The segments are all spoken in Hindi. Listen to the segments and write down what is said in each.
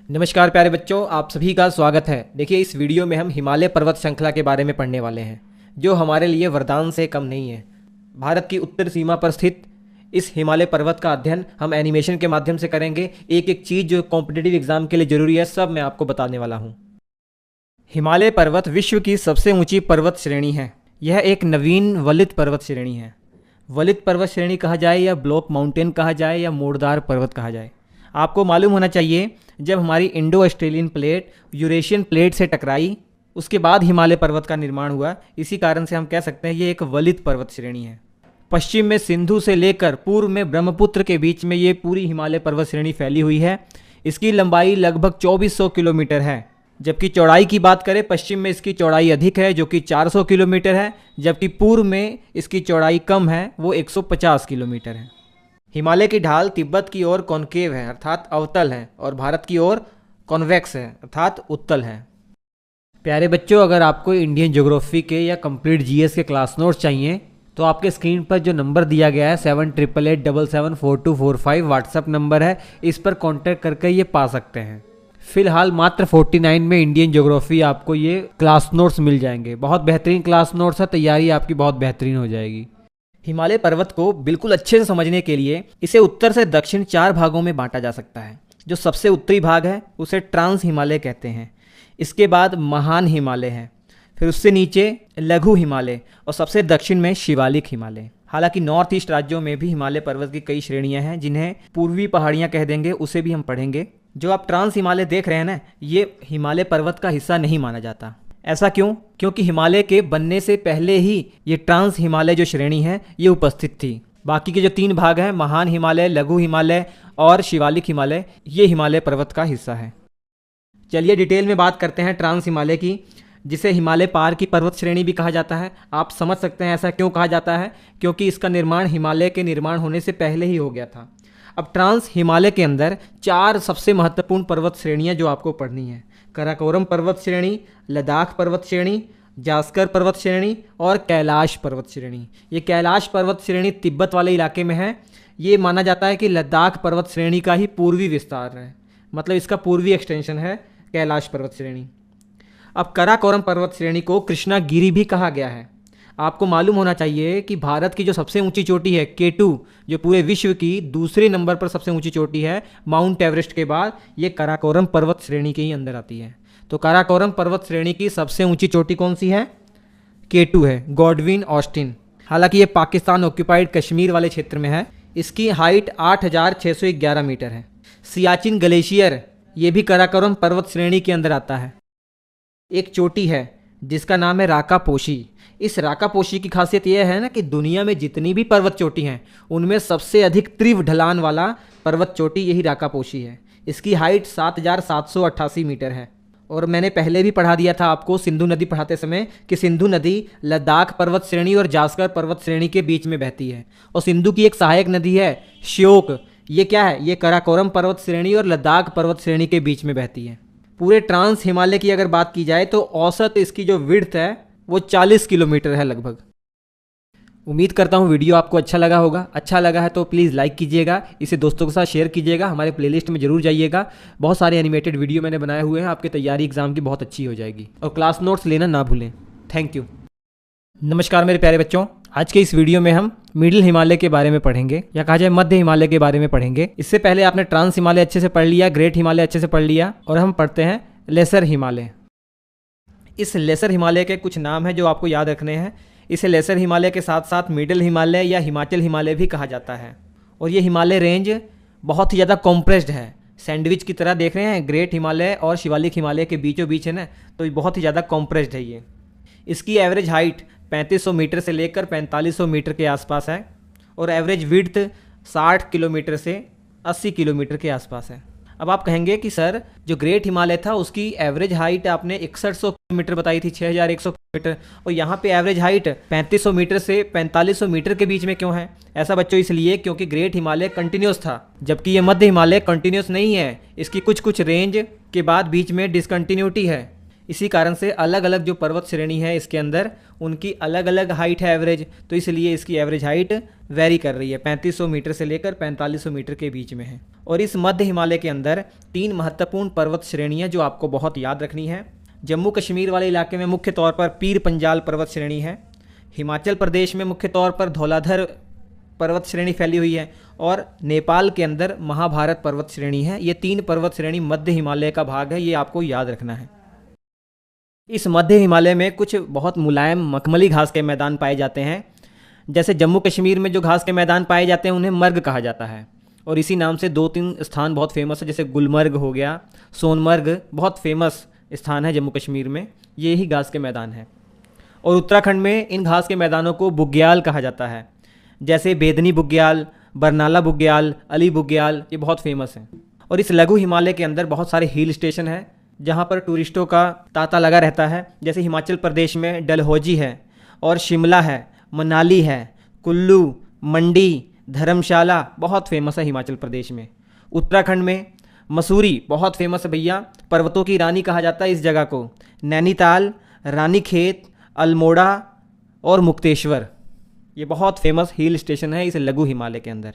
नमस्कार प्यारे बच्चों, आप सभी का स्वागत है। देखिए, इस वीडियो में हम हिमालय पर्वत श्रृंखला के बारे में पढ़ने वाले हैं, जो हमारे लिए वरदान से कम नहीं है। भारत की उत्तर सीमा पर स्थित इस हिमालय पर्वत का अध्ययन हम एनिमेशन के माध्यम से करेंगे। एक एक चीज़ जो कॉम्पिटिटिव एग्जाम के लिए ज़रूरी है, सब मैं आपको बताने वाला हूँ। हिमालय पर्वत विश्व की सबसे ऊंची पर्वत श्रेणी है। यह एक नवीन वलित पर्वत श्रेणी है। वलित पर्वत श्रेणी कहा जाए या ब्लॉक माउंटेन कहा जाए या मोड़दार पर्वत कहा जाए, आपको मालूम होना चाहिए जब हमारी Indo Australian plate Eurasian plate से टकराई, उसके बाद हिमालय पर्वत का निर्माण हुआ। इसी कारण से हम कह सकते हैं ये एक वलित पर्वत श्रेणी है। पश्चिम में सिंधु से लेकर पूर्व में ब्रह्मपुत्र के बीच में ये पूरी हिमालय पर्वत श्रेणी फैली हुई है। इसकी लंबाई लगभग 2400 किलोमीटर है, जबकि चौड़ाई की बात करें पश्चिम में इसकी चौड़ाई अधिक है जो कि 400 किलोमीटर है, जबकि पूर्व में इसकी चौड़ाई कम है, वो 150 किलोमीटर है। हिमालय की ढाल तिब्बत की ओर कॉन्केव है अर्थात अवतल है, और भारत की ओर कॉन्वेक्स है अर्थात उत्तल है। प्यारे बच्चों, अगर आपको इंडियन ज्योग्राफी के या कंप्लीट जीएस के क्लास नोट्स चाहिए तो आपके स्क्रीन पर जो नंबर दिया गया है 7888774245 व्हाट्सएप नंबर है, इस पर कांटेक्ट करके ये पा सकते हैं। फिलहाल मात्र 49 में इंडियन ज्योग्राफी आपको ये क्लास नोट्स मिल जाएंगे। बहुत बेहतरीन क्लास नोट्स है, तैयारी आपकी बहुत बेहतरीन हो जाएगी। हिमालय पर्वत को बिल्कुल अच्छे से समझने के लिए इसे उत्तर से दक्षिण 4 भागों में बांटा जा सकता है। जो सबसे उत्तरी भाग है उसे ट्रांस हिमालय कहते हैं। इसके बाद महान हिमालय है, फिर उससे नीचे लघु हिमालय और सबसे दक्षिण में शिवालिक हिमालय। हालांकि नॉर्थ ईस्ट राज्यों में भी हिमालय पर्वत की कई श्रेणियां हैं, जिन्हें पूर्वी पहाड़ियां कह देंगे, उसे भी हम पढ़ेंगे। जो आप ट्रांस हिमालय देख रहे हैं ना, ये हिमालय पर्वत का हिस्सा नहीं माना जाता। ऐसा क्यों? क्योंकि हिमालय के बनने से पहले ही ये ट्रांस हिमालय जो श्रेणी है ये उपस्थित थी। बाकी के जो 3 भाग हैं, महान हिमालय, लघु हिमालय और शिवालिक हिमालय, ये हिमालय पर्वत का हिस्सा है। चलिए डिटेल में बात करते हैं ट्रांस हिमालय की, जिसे हिमालय पार की पर्वत श्रेणी भी कहा जाता है। आप समझ सकते हैं ऐसा क्यों कहा जाता है, क्योंकि इसका निर्माण हिमालय के निर्माण होने से पहले ही हो गया था। अब ट्रांस हिमालय के अंदर 4 सबसे महत्वपूर्ण पर्वत श्रेणियाँ जो आपको पढ़नी है: कराकोरम पर्वत श्रेणी, लद्दाख पर्वत श्रेणी, जास्कर पर्वत श्रेणी और कैलाश पर्वत श्रेणी। ये कैलाश पर्वत श्रेणी तिब्बत वाले इलाके में है। ये माना जाता है कि लद्दाख पर्वत श्रेणी का ही पूर्वी विस्तार है, मतलब इसका पूर्वी एक्सटेंशन है कैलाश पर्वत श्रेणी। अब कराकोरम पर्वत श्रेणी को कृष्णागिरी भी कहा गया है। आपको मालूम होना चाहिए कि भारत की जो सबसे ऊंची चोटी है K2, जो पूरे विश्व की दूसरे नंबर पर सबसे ऊंची चोटी है माउंट एवरेस्ट के बाद, ये कराकोरम पर्वत श्रेणी के ही अंदर आती है। तो कराकोरम पर्वत श्रेणी की सबसे ऊंची चोटी कौन सी है? K2 है, गॉडविन ऑस्टिन। हालांकि ये पाकिस्तान ऑक्यूपाइड कश्मीर वाले क्षेत्र में है। इसकी हाइट 8611 मीटर है। सियाचिन ग्लेशियर ये भी कराकोरम पर्वत श्रेणी के अंदर आता है। एक चोटी है जिसका नाम है राकापोशी। इस राकापोशी की खासियत यह है ना कि दुनिया में जितनी भी पर्वत चोटी हैं उनमें सबसे अधिक तीव्र ढलान वाला पर्वत चोटी यही राकापोशी है। इसकी हाइट 7788 मीटर है। और मैंने पहले भी पढ़ा दिया था आपको सिंधु नदी पढ़ाते समय कि सिंधु नदी लद्दाख पर्वत श्रेणी और जास्कर पर्वत श्रेणी के बीच में बहती है। और सिंधु की एक सहायक नदी है श्योक, ये क्या है? ये कराकोरम पर्वत श्रेणी और लद्दाख पर्वत श्रेणी के बीच में बहती है। पूरे ट्रांस हिमालय की अगर बात की जाए तो औसत इसकी जो विड्थ है वो 40 किलोमीटर है लगभग। उम्मीद करता हूँ वीडियो आपको अच्छा लगा होगा। अच्छा लगा है तो प्लीज़ लाइक कीजिएगा, इसे दोस्तों के साथ शेयर कीजिएगा, हमारे प्लेलिस्ट में जरूर जाइएगा। बहुत सारे एनिमेटेड वीडियो मैंने बनाए हुए हैं, आपकी तैयारी एग्जाम की बहुत अच्छी हो जाएगी। और क्लास नोट्स लेना ना भूलें। Thank you. नमस्कार मेरे प्यारे बच्चों, आज के इस वीडियो में हम मिडिल हिमालय के बारे में पढ़ेंगे, या कहा जाए मध्य हिमालय के बारे में पढ़ेंगे। इससे पहले आपने ट्रांस हिमालय अच्छे से पढ़ लिया, ग्रेट हिमालय अच्छे से पढ़ लिया, और हम पढ़ते हैं लेसर हिमालय। इस लेसर हिमालय के कुछ नाम हैं जो आपको याद रखने हैं। इसे लेसर हिमालय के साथ साथ मिडिल हिमालय या हिमाचल हिमालय भी कहा जाता है। और ये हिमालय रेंज बहुत ही ज़्यादा कॉम्प्रेस्ड है, सैंडविच की तरह देख रहे हैं। ग्रेट हिमालय और शिवालिक हिमालय के बीचों बीच है ना, तो ये बहुत ही ज़्यादा कॉम्प्रेस्ड है ये। इसकी एवरेज हाइट 3500 मीटर से लेकर 4500 मीटर के आसपास है, और एवरेज विड्थ 60 किलोमीटर से 80 किलोमीटर के आसपास है। अब आप कहेंगे कि सर जो ग्रेट हिमालय था उसकी एवरेज हाइट आपने 6100 किलोमीटर बताई थी, 6100 किलोमीटर, और यहाँ पे एवरेज हाइट 3500 मीटर से 4500 मीटर के बीच में क्यों है? ऐसा बच्चों इसलिए क्योंकि ग्रेट हिमालय कंटिन्यूस था, जबकि ये मध्य हिमालय कंटिन्यूस नहीं है। इसकी कुछ कुछ रेंज के बाद बीच में डिसकंटिन्यूटी है। इसी कारण से अलग अलग जो पर्वत श्रेणी है इसके अंदर उनकी अलग अलग हाइट है एवरेज, तो इसलिए इसकी एवरेज हाइट वेरी कर रही है, 3500 मीटर से लेकर 4500 मीटर के बीच में है। और इस मध्य हिमालय के अंदर 3 महत्वपूर्ण पर्वत श्रेणियाँ जो आपको बहुत याद रखनी है। जम्मू कश्मीर वाले इलाके में मुख्य तौर पर पीर पंजाल पर्वत श्रेणी है, हिमाचल प्रदेश में मुख्य तौर पर धौलाधर पर्वत श्रेणी फैली हुई है, और नेपाल के अंदर महाभारत पर्वत श्रेणी है। ये 3 पर्वत श्रेणी मध्य हिमालय का भाग है, ये आपको याद रखना है। इस मध्य हिमालय में कुछ बहुत मुलायम मखमली घास के मैदान पाए जाते हैं। जैसे जम्मू कश्मीर में जो घास के मैदान पाए जाते हैं उन्हें मर्ग कहा जाता है, और इसी नाम से 2-3 स्थान बहुत फेमस है, जैसे गुलमर्ग हो गया, सोनमर्ग बहुत फेमस स्थान है जम्मू कश्मीर में, ये ही घास के मैदान हैं। और उत्तराखंड में इन घास के मैदानों को बुग्याल कहा जाता है, जैसे बेदनी बुग्याल, बरनाला बुग्याल, अली बुग्याल, ये बहुत फेमस हैं। और इस लघु हिमालय के अंदर बहुत सारे हिल स्टेशन हैं जहाँ पर टूरिस्टों का तांता लगा रहता है। जैसे हिमाचल प्रदेश में डलहौजी है, और शिमला है, मनाली है, कुल्लू, मंडी, धर्मशाला बहुत फेमस है हिमाचल प्रदेश में। उत्तराखंड में मसूरी बहुत फेमस है भैया, पर्वतों की रानी कहा जाता है इस जगह को। नैनीताल, रानीखेत, अल्मोड़ा और मुक्तेश्वर, ये बहुत फेमस हिल स्टेशन है इस लघु हिमालय के अंदर।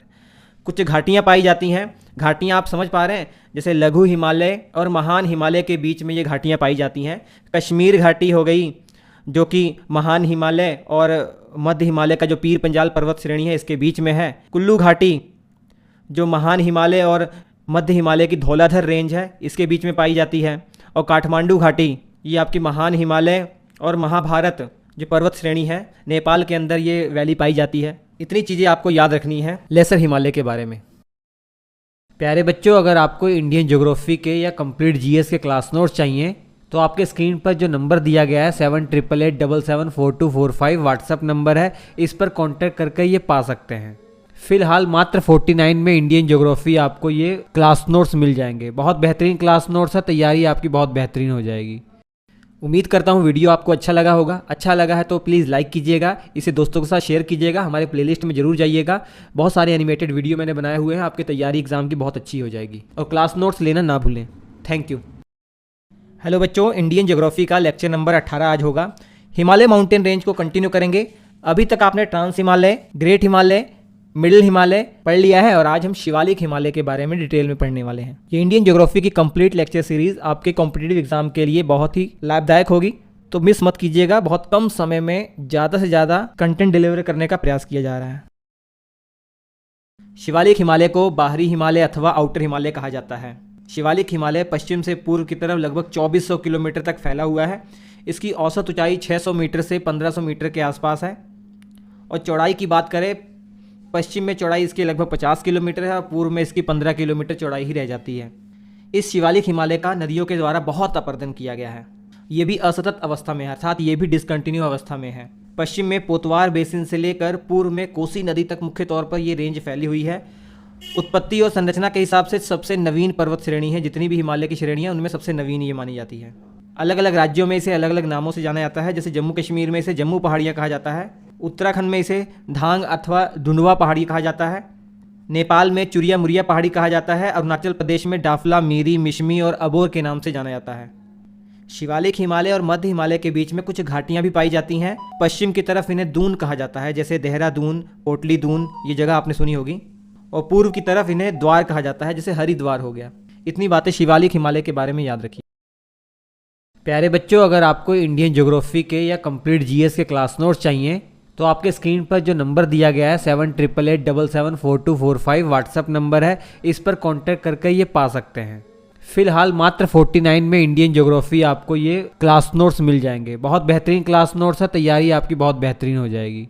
कुछ घाटियाँ पाई जाती हैं, घाटियाँ आप समझ पा रहे हैं, जैसे लघु हिमालय और महान हिमालय के बीच में ये घाटियाँ पाई जाती हैं। कश्मीर घाटी हो गई जो कि महान हिमालय और मध्य हिमालय का जो पीर पंजाल पर्वत श्रेणी है इसके बीच में है। कुल्लू घाटी जो महान हिमालय और मध्य हिमालय की धौलाधर रेंज है इसके बीच में पाई जाती है। और काठमांडू घाटी ये आपकी महान हिमालय और महाभारत जो पर्वत श्रेणी है नेपाल के अंदर ये वैली पाई जाती है। इतनी चीज़ें आपको याद रखनी है लेसर हिमालय के बारे में। प्यारे बच्चों, अगर आपको इंडियन ज्योग्राफी के या कंप्लीट जीएस के क्लास नोट्स चाहिए तो आपके स्क्रीन पर जो नंबर दिया गया है 7888774245 व्हाट्सअप नंबर है, इस पर कांटेक्ट करके ये पा सकते हैं। फिलहाल मात्र 49 में इंडियन ज्योग्राफी आपको ये क्लास नोट्स मिल जाएंगे। बहुत बेहतरीन क्लास नोट्स है, तैयारी आपकी बहुत बेहतरीन हो जाएगी। उम्मीद करता हूँ वीडियो आपको अच्छा लगा होगा। अच्छा लगा है तो प्लीज़ लाइक कीजिएगा, इसे दोस्तों के साथ शेयर कीजिएगा, हमारे प्लेलिस्ट में जरूर जाइएगा। बहुत सारे एनिमेटेड वीडियो मैंने बनाए हुए हैं, आपकी तैयारी एग्जाम की बहुत अच्छी हो जाएगी। और क्लास नोट्स लेना ना भूलें। Thank you. हेलो बच्चों, इंडियन ज्योग्राफी का लेक्चर नंबर 18 आज होगा। हिमालय माउंटेन रेंज को कंटिन्यू करेंगे। अभी तक आपने trans Himalaya, great Himalaya, middle Himalaya पढ़ लिया है, और आज हम शिवालिक हिमालय के बारे में डिटेल में पढ़ने वाले हैं। ये इंडियन ज्योग्राफी की कंप्लीट लेक्चर सीरीज आपके कॉम्पिटिटिव एग्जाम के लिए बहुत ही लाभदायक होगी, तो मिस मत कीजिएगा। बहुत कम समय में ज़्यादा से ज़्यादा कंटेंट डिलीवर करने का प्रयास किया जा रहा है। शिवालिक हिमालय को बाहरी हिमालय अथवा आउटर हिमालय कहा जाता है। शिवालिक हिमालय पश्चिम से पूर्व की तरफ लगभग 2400 किलोमीटर तक फैला हुआ है। इसकी औसत ऊंचाई 600 मीटर से 1500 मीटर के आसपास है। और चौड़ाई की बात करें, पश्चिम में चौड़ाई इसकी लगभग 50 किलोमीटर है और पूर्व में इसकी 15 किलोमीटर चौड़ाई ही रह जाती है। इस शिवालिक हिमालय का नदियों के द्वारा बहुत अपर्दन किया गया है। ये भी असतत अवस्था में है, अर्थात ये भी डिसकंटिन्यू अवस्था में है। पश्चिम में पोतवार बेसिन से लेकर पूर्व में कोसी नदी तक मुख्य तौर पर ये रेंज फैली हुई है। उत्पत्ति और संरचना के हिसाब से सबसे नवीन पर्वत श्रेणी है। जितनी भी हिमालय की श्रेणियाँ उनमें सबसे नवीन ये मानी जाती है। अलग अलग राज्यों में इसे अलग अलग नामों से जाना जाता है। जैसे जम्मू कश्मीर में इसे जम्मू पहाड़ियाँ कहा जाता है, उत्तराखंड में इसे धांग अथवा धुंधवा पहाड़ी कहा जाता है, नेपाल में चुरिया मुरिया पहाड़ी कहा जाता है, अरुणाचल प्रदेश में डाफला, मीरी, मिशमी और अबोर के नाम से जाना जाता है। शिवालिक हिमालय और मध्य हिमालय के बीच में कुछ घाटियां भी पाई जाती हैं। पश्चिम की तरफ इन्हें दून कहा जाता है, जैसे देहरादून, कोटली दून, ये जगह आपने सुनी होगी। और पूर्व की तरफ इन्हें द्वार कहा जाता है, जैसे हरिद्वार हो गया। इतनी बातें शिवालिक हिमालय के बारे में याद रखिए। प्यारे बच्चों, अगर आपको इंडियन ज्योग्राफी के या कंप्लीट जीएस के क्लास नोट्स चाहिए तो आपके स्क्रीन पर जो नंबर दिया गया है 7888774245 व्हाट्सअप नंबर है, इस पर कांटेक्ट करके ये पा सकते हैं। फिलहाल मात्र 49 में इंडियन ज्योग्राफी आपको ये क्लास नोट्स मिल जाएंगे। बहुत बेहतरीन क्लास नोट्स है, तैयारी आपकी बहुत बेहतरीन हो जाएगी।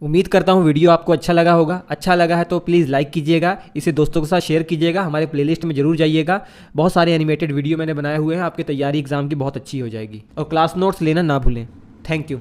उम्मीद करता हूँ वीडियो आपको अच्छा लगा होगा। अच्छा लगा है तो प्लीज़ लाइक कीजिएगा, इसे दोस्तों के साथ शेयर कीजिएगा, हमारे प्लेलिस्ट में जरूर जाइएगा। बहुत सारे एनिमेटेड वीडियो मैंने बनाए हुए हैं, आपकी तैयारी एग्जाम की बहुत अच्छी हो जाएगी। और क्लास नोट्स लेना ना भूलें। Thank you.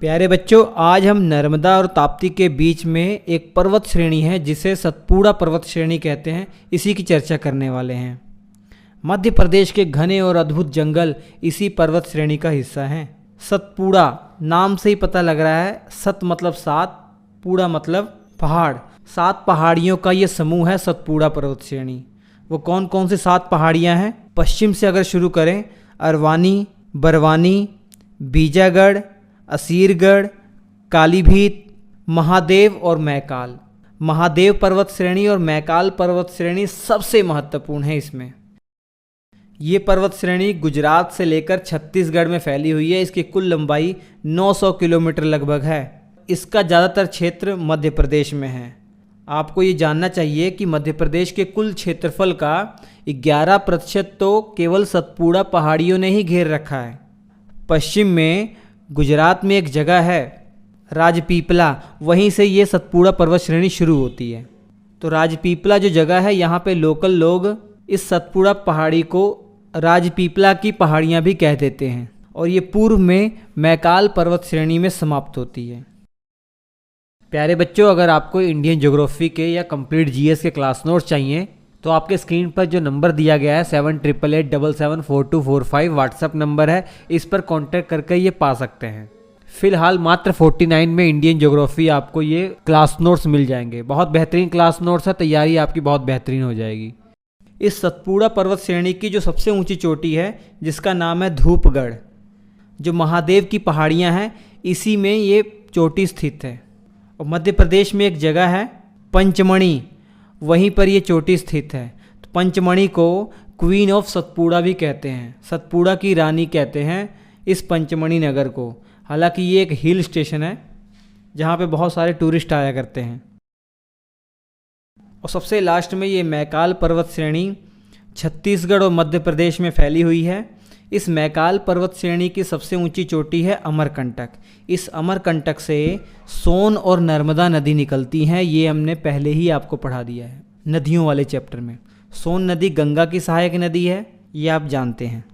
प्यारे बच्चों, आज हम नर्मदा और ताप्ती के बीच में एक पर्वत श्रेणी है जिसे सतपुड़ा पर्वत श्रेणी कहते हैं, इसी की चर्चा करने वाले हैं। मध्य प्रदेश के घने और अद्भुत जंगल इसी पर्वत श्रेणी का हिस्सा हैं। सतपुड़ा नाम से ही पता लग रहा है, सत मतलब सात, पूड़ा मतलब पहाड़। 7 पहाड़ियों का ये समूह है सतपुड़ा पर्वत श्रेणी। वो कौन कौन से 7 पहाड़ियाँ हैं? पश्चिम से अगर शुरू करें, अरवानी, बरवानी, बीजागढ़, असीरगढ़, कालीभीत, महादेव और मैकाल। महादेव पर्वत श्रेणी और मैकाल पर्वत श्रेणी सबसे महत्वपूर्ण है। इसमें ये पर्वत श्रेणी गुजरात से लेकर छत्तीसगढ़ में फैली हुई है। इसकी कुल लंबाई 900 किलोमीटर लगभग है। इसका ज़्यादातर क्षेत्र मध्य प्रदेश में है। आपको ये जानना चाहिए कि मध्य प्रदेश के कुल क्षेत्रफल का 11% तो केवल सतपुड़ा पहाड़ियों ने ही घेर रखा है। पश्चिम में गुजरात में एक जगह है राजपीपला, वहीं से ये सतपुड़ा पर्वत श्रेणी शुरू होती है। तो राजपीपला जो जगह है, यहाँ पे लोकल लोग इस सतपुड़ा पहाड़ी को राजपीपला की पहाड़ियाँ भी कह देते हैं और ये पूर्व में मैकाल पर्वत श्रेणी में समाप्त होती है। प्यारे बच्चों, अगर आपको इंडियन ज्योग्राफी के या कंप्लीट जीएस के क्लास नोट्स चाहिए तो आपके स्क्रीन पर जो नंबर दिया गया है 7888774245 व्हाट्सअप नंबर है, इस पर कांटेक्ट करके ये पा सकते हैं। फिलहाल मात्र 49 में इंडियन ज्योग्राफी आपको ये क्लास नोट्स मिल जाएंगे। बहुत बेहतरीन क्लास नोट्स है, तैयारी आपकी बहुत बेहतरीन हो जाएगी। इस सतपुड़ा पर्वत श्रेणी की जो सबसे ऊंची चोटी है, जिसका नाम है धूपगढ़, जो महादेव की पहाड़ियाँ हैं, इसी में ये चोटी स्थित है। और मध्य प्रदेश में एक जगह है पंचमढ़ी, वहीं पर ये चोटी स्थित है। तो पंचमढ़ी को क्वीन ऑफ सतपुड़ा भी कहते हैं, सतपुड़ा की रानी कहते हैं इस पंचमढ़ी नगर को। हालांकि ये एक हिल स्टेशन है जहाँ पे बहुत सारे टूरिस्ट आया करते हैं। और सबसे लास्ट में ये मैकाल पर्वत श्रेणी छत्तीसगढ़ और मध्य प्रदेश में फैली हुई है। इस मैकाल पर्वत श्रेणी की सबसे ऊंची चोटी है अमरकंटक। इस अमरकंटक से सोन और नर्मदा नदी निकलती हैं। ये हमने पहले ही आपको पढ़ा दिया है नदियों वाले चैप्टर में। सोन नदी गंगा की सहायक नदी है, ये आप जानते हैं।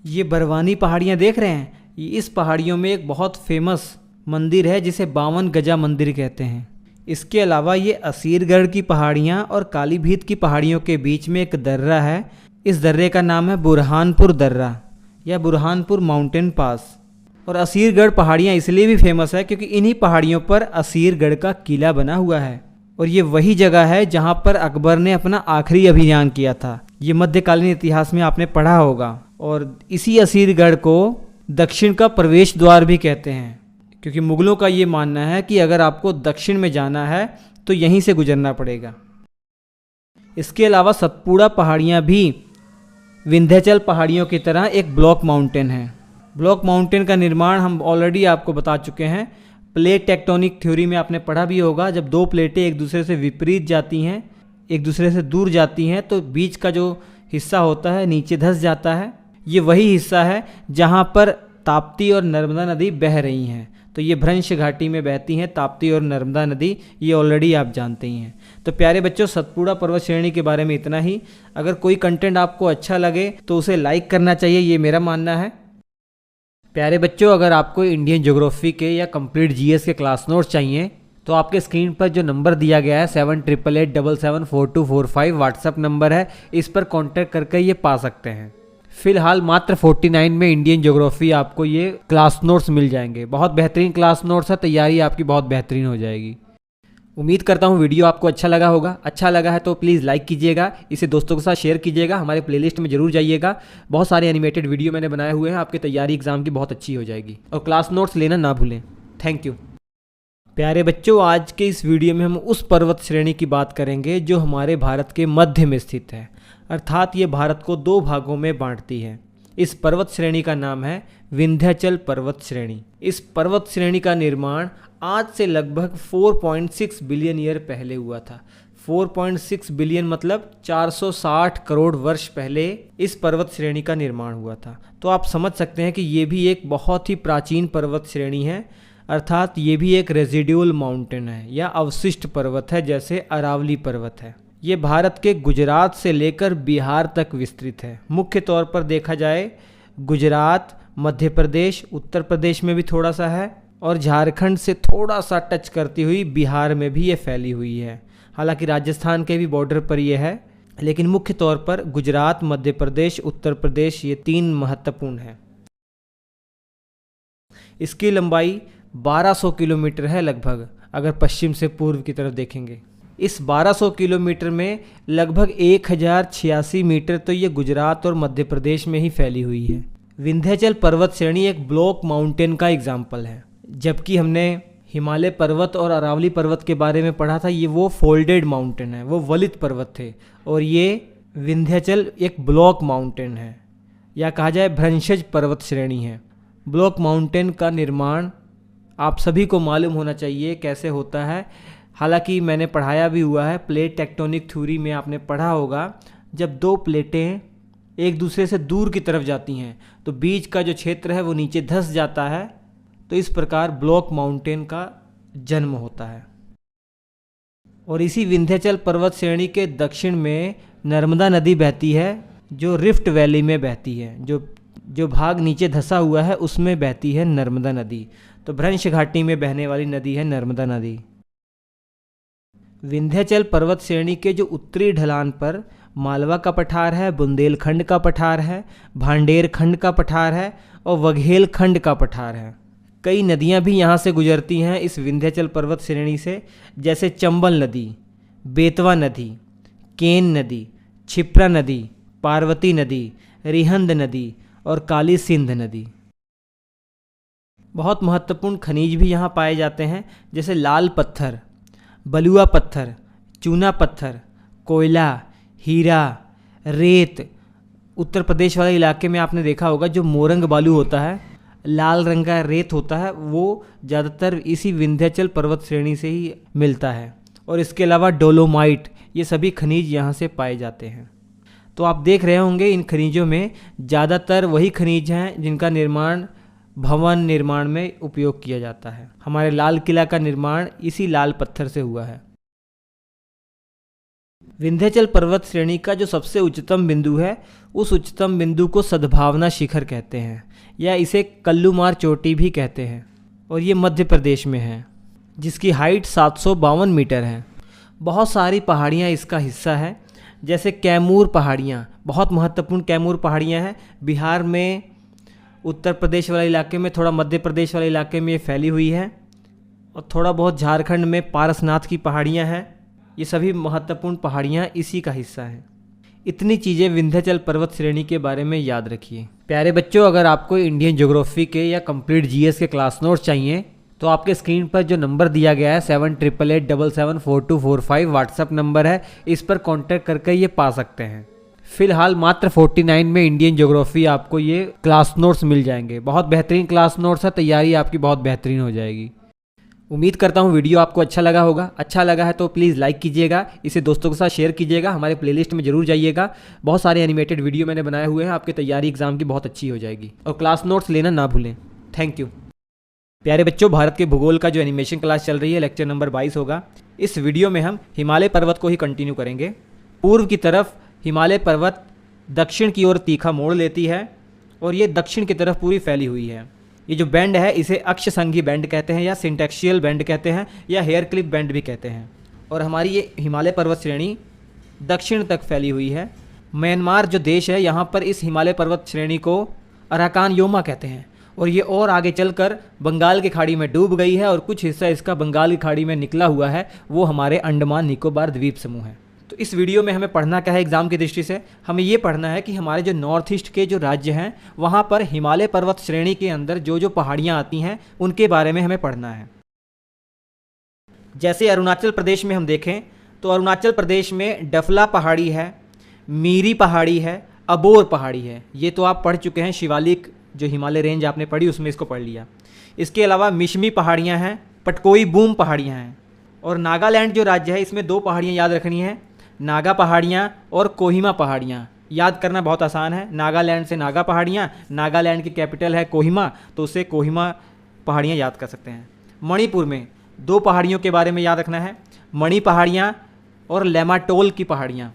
ये बरवानी पहाड़ियाँ देख रहे हैं, इस पहाड़ियों में एक बहुत फेमस मंदिर है जिसे 52 गजा मंदिर कहते हैं। इसके अलावा ये असीरगढ़ की पहाड़ियाँ और कालीभीत की पहाड़ियों के बीच में एक दर्रा है। इस दर्रे का नाम है बुरहानपुर दर्रा या बुरहानपुर माउंटेन पास। और असीरगढ़ पहाड़ियाँ इसलिए भी फेमस है क्योंकि इन्हीं पहाड़ियों पर असीरगढ़ का किला बना हुआ है। और ये वही जगह है जहाँ पर अकबर ने अपना आखिरी अभियान किया था। ये मध्यकालीन इतिहास में आपने पढ़ा होगा। और इसी असीरगढ़ को दक्षिण का प्रवेश द्वार भी कहते हैं, क्योंकि मुगलों का ये मानना है कि अगर आपको दक्षिण में जाना है तो यहीं से गुजरना पड़ेगा। इसके अलावा सतपुड़ा पहाड़ियाँ भी विंध्याचल पहाड़ियों की तरह एक ब्लॉक माउंटेन है। ब्लॉक माउंटेन का निर्माण हम ऑलरेडी आपको बता चुके हैं। प्लेट टेक्टोनिक थ्योरी में आपने पढ़ा भी होगा। जब 2 प्लेटें एक दूसरे से विपरीत जाती हैं, एक दूसरे से दूर जाती हैं, तो बीच का जो हिस्सा होता है नीचे धंस जाता है। ये वही हिस्सा है जहाँ पर ताप्ती और नर्मदा नदी बह रही हैं। तो ये भ्रंश घाटी में बहती हैं ताप्ती और नर्मदा नदी, ये ऑलरेडी आप जानते ही हैं। तो प्यारे बच्चों, सतपुड़ा पर्वत श्रेणी के बारे में इतना ही। अगर कोई कंटेंट आपको अच्छा लगे तो उसे लाइक करना चाहिए, ये मेरा मानना है। प्यारे बच्चों, अगर आपको इंडियन ज्योग्राफी के या कंप्लीट जीएस के क्लास नोट्स चाहिए तो आपके स्क्रीन पर जो नंबर दिया गया है 7888774245 व्हाट्सअप नंबर है, इस पर कांटेक्ट करके ये पा सकते हैं। फिलहाल मात्र 49 में इंडियन ज्योग्राफी आपको ये क्लास नोट्स मिल जाएंगे। बहुत बेहतरीन क्लास नोट्स है, तैयारी आपकी बहुत बेहतरीन हो जाएगी। उम्मीद करता हूँ वीडियो आपको अच्छा लगा होगा। अच्छा लगा है तो प्लीज़ लाइक कीजिएगा, इसे दोस्तों के साथ शेयर कीजिएगा, हमारे प्लेलिस्ट में जरूर जाइएगा। बहुत सारे एनिमेटेड वीडियो मैंने बनाए हुए हैं, आपकी तैयारी एग्जाम की बहुत अच्छी हो जाएगी। और क्लास नोट्स लेना ना भूलें। Thank you. प्यारे बच्चों, आज के इस वीडियो में हम उस पर्वत श्रेणी की बात करेंगे जो हमारे भारत के मध्य में स्थित है, अर्थात ये भारत को 2 भागों में बांटती है। इस पर्वत श्रेणी का नाम है विंध्याचल पर्वत श्रेणी। इस पर्वत श्रेणी का निर्माण आज से लगभग 4.6 बिलियन ईयर पहले हुआ था। 4.6 बिलियन मतलब 460 करोड़ वर्ष पहले इस पर्वत श्रेणी का निर्माण हुआ था। तो आप समझ सकते हैं कि ये भी एक बहुत ही प्राचीन पर्वत श्रेणी है, अर्थात ये भी एक रेजिड्यूल माउंटेन है या अवशिष्ट पर्वत है, जैसे अरावली पर्वत है। ये भारत के गुजरात से लेकर बिहार तक विस्तृत है। मुख्य तौर पर देखा जाए गुजरात, मध्य प्रदेश, उत्तर प्रदेश में भी थोड़ा सा है और झारखंड से थोड़ा सा टच करती हुई बिहार में भी ये फैली हुई है। हालांकि राजस्थान के भी बॉर्डर पर ये है, लेकिन मुख्य तौर पर गुजरात, मध्य प्रदेश, उत्तर प्रदेश ये 3 महत्वपूर्ण हैं। इसकी लंबाई 1200 किलोमीटर है लगभग, अगर पश्चिम से पूर्व की तरफ देखेंगे। इस 1200 किलोमीटर में लगभग 1086 मीटर तो ये गुजरात और मध्य प्रदेश में ही फैली हुई है। विंध्याचल पर्वत श्रेणी एक ब्लॉक माउंटेन का एग्जाम्पल है, जबकि हमने हिमालय पर्वत और अरावली पर्वत के बारे में पढ़ा था, ये वो फोल्डेड माउंटेन है, वो वलित पर्वत थे, और ये विंध्याचल एक ब्लॉक माउंटेन है, या कहा जाए भ्रंशज पर्वत श्रेणी है। ब्लॉक माउंटेन का निर्माण आप सभी को मालूम होना चाहिए कैसे होता है। हालांकि मैंने पढ़ाया भी हुआ है, प्लेट टेक्टोनिक थ्योरी में आपने पढ़ा होगा, जब 2 प्लेटें एक दूसरे से दूर की तरफ जाती हैं तो बीच का जो क्षेत्र है वो नीचे धंस जाता है, तो इस प्रकार ब्लॉक माउंटेन का जन्म होता है। और इसी विंध्याचल पर्वत श्रेणी के दक्षिण में नर्मदा नदी बहती है, जो रिफ्ट वैली में बहती है, जो भाग नीचे धंसा हुआ है उसमें बहती है नर्मदा नदी। तो भ्रंश घाटी में बहने वाली नदी है नर्मदा नदी। विंध्याचल पर्वत श्रेणी के जो उत्तरी ढलान पर मालवा का पठार है, बुंदेलखंड का पठार है, भांडेर खंड का पठार है और वघेलखंड का पठार है। कई नदियां भी यहाँ से गुजरती हैं इस विंध्याचल पर्वत श्रेणी से, जैसे चंबल नदी, बेतवा नदी, केन नदी, क्षिप्रा नदी, पार्वती नदी, रिहंद नदी और काली सिंध नदी। बहुत महत्वपूर्ण खनिज भी यहाँ पाए जाते हैं, जैसे लाल पत्थर, बलुआ पत्थर, चूना पत्थर, कोयला, हीरा, रेत। उत्तर प्रदेश वाले इलाके में आपने देखा होगा जो मोरंग बालू होता है, लाल रंग का रेत होता है, वो ज़्यादातर इसी विंध्याचल पर्वत श्रेणी से ही मिलता है। और इसके अलावा डोलोमाइट, ये सभी खनिज यहाँ से पाए जाते हैं। तो आप देख रहे होंगे इन खनिजों में ज़्यादातर वही खनिज हैं जिनका निर्माण भवन निर्माण में उपयोग किया जाता है। हमारे लाल किला का निर्माण इसी लाल पत्थर से हुआ है। विंध्याचल पर्वत श्रेणी का जो सबसे उच्चतम बिंदु है, उस उच्चतम बिंदु को सद्भावना शिखर कहते हैं, या इसे कल्लूमार चोटी भी कहते हैं, और ये मध्य प्रदेश में है, जिसकी हाइट 752 मीटर है। बहुत सारी पहाड़ियाँ इसका हिस्सा है, जैसे कैमूर पहाड़ियाँ, बहुत महत्वपूर्ण कैमूर पहाड़ियाँ हैं। बिहार में, उत्तर प्रदेश वाले इलाके में, थोड़ा मध्य प्रदेश वाले इलाके में ये फैली हुई है, और थोड़ा बहुत झारखंड में पारसनाथ की पहाड़ियाँ हैं। ये सभी महत्वपूर्ण पहाड़ियाँ इसी का हिस्सा हैं। इतनी चीज़ें विंध्याचल पर्वत श्रेणी के बारे में याद रखिए। प्यारे बच्चों, अगर आपको इंडियन ज्योग्राफी के या कंप्लीट जीएस के क्लास नोट्स चाहिए तो आपके स्क्रीन पर जो नंबर दिया गया है 7888774245 व्हाट्सअप नंबर है, इस पर कांटेक्ट करके ये पा सकते हैं। फिलहाल मात्र 49 में इंडियन ज्योग्राफी आपको ये क्लास नोट्स मिल जाएंगे। बहुत बेहतरीन क्लास नोट्स है, तैयारी आपकी बहुत बेहतरीन हो जाएगी। उम्मीद करता हूँ वीडियो आपको अच्छा लगा होगा। अच्छा लगा है तो प्लीज़ लाइक कीजिएगा, इसे दोस्तों के साथ शेयर कीजिएगा, हमारे प्लेलिस्ट में जरूर जाइएगा। बहुत सारे एनिमेटेड वीडियो मैंने बनाए हुए हैं, आपकी तैयारी एग्जाम की बहुत अच्छी हो जाएगी। और क्लास नोट्स लेना ना भूलें। Thank you. प्यारे बच्चों, भारत के भूगोल का जो एनिमेशन क्लास चल रही है, लेक्चर नंबर 22 होगा। इस वीडियो में हम हिमालय पर्वत को ही कंटिन्यू करेंगे। पूर्व की तरफ हिमालय पर्वत दक्षिण की ओर तीखा मोड़ लेती है और ये दक्षिण की तरफ पूरी फैली हुई है। ये जो बैंड है इसे अक्ष संघी बैंड कहते हैं, या सिंटेक्शियल बैंड कहते हैं, या हेयर क्लिप बैंड भी कहते हैं। और हमारी ये हिमालय पर्वत श्रेणी दक्षिण तक फैली हुई है। म्यांमार जो देश है, यहाँ पर इस हिमालय पर्वत श्रेणी को अराकान योमा कहते हैं, और ये और आगे चलकर बंगाल की खाड़ी में डूब गई है, और कुछ हिस्सा इसका बंगाल की खाड़ी में निकला हुआ है, वो हमारे अंडमान निकोबार द्वीप समूह है। तो इस वीडियो में हमें पढ़ना क्या है एग्जाम की दृष्टि से? हमें ये पढ़ना है कि हमारे जो नॉर्थ ईस्ट के जो राज्य हैं, वहाँ पर हिमालय पर्वत श्रेणी के अंदर जो जो पहाड़ियाँ आती हैं उनके बारे में हमें पढ़ना है। जैसे अरुणाचल प्रदेश में हम देखें तो अरुणाचल प्रदेश में डफला पहाड़ी है, मीरी पहाड़ी है, अबोर पहाड़ी है। ये तो आप पढ़ चुके हैं, शिवालिक जो हिमालय रेंज आपने पढ़ी उसमें इसको पढ़ लिया। इसके अलावा मिशमी पहाड़ियाँ हैं, पटकोई बूम पहाड़ियाँ हैं। और नागालैंड जो राज्य है, इसमें 2 पहाड़ियाँ याद रखनी है, नागा पहाड़ियाँ और कोहिमा पहाड़ियाँ। याद करना बहुत आसान है, नागालैंड से नागा पहाड़ियाँ, नागालैंड की कैपिटल है कोहिमा, तो उससे कोहिमा पहाड़ियाँ याद कर सकते हैं। मणिपुर में 2 पहाड़ियों के बारे में याद रखना है, मणि पहाड़ियाँ और लेमाटोल की पहाड़ियाँ।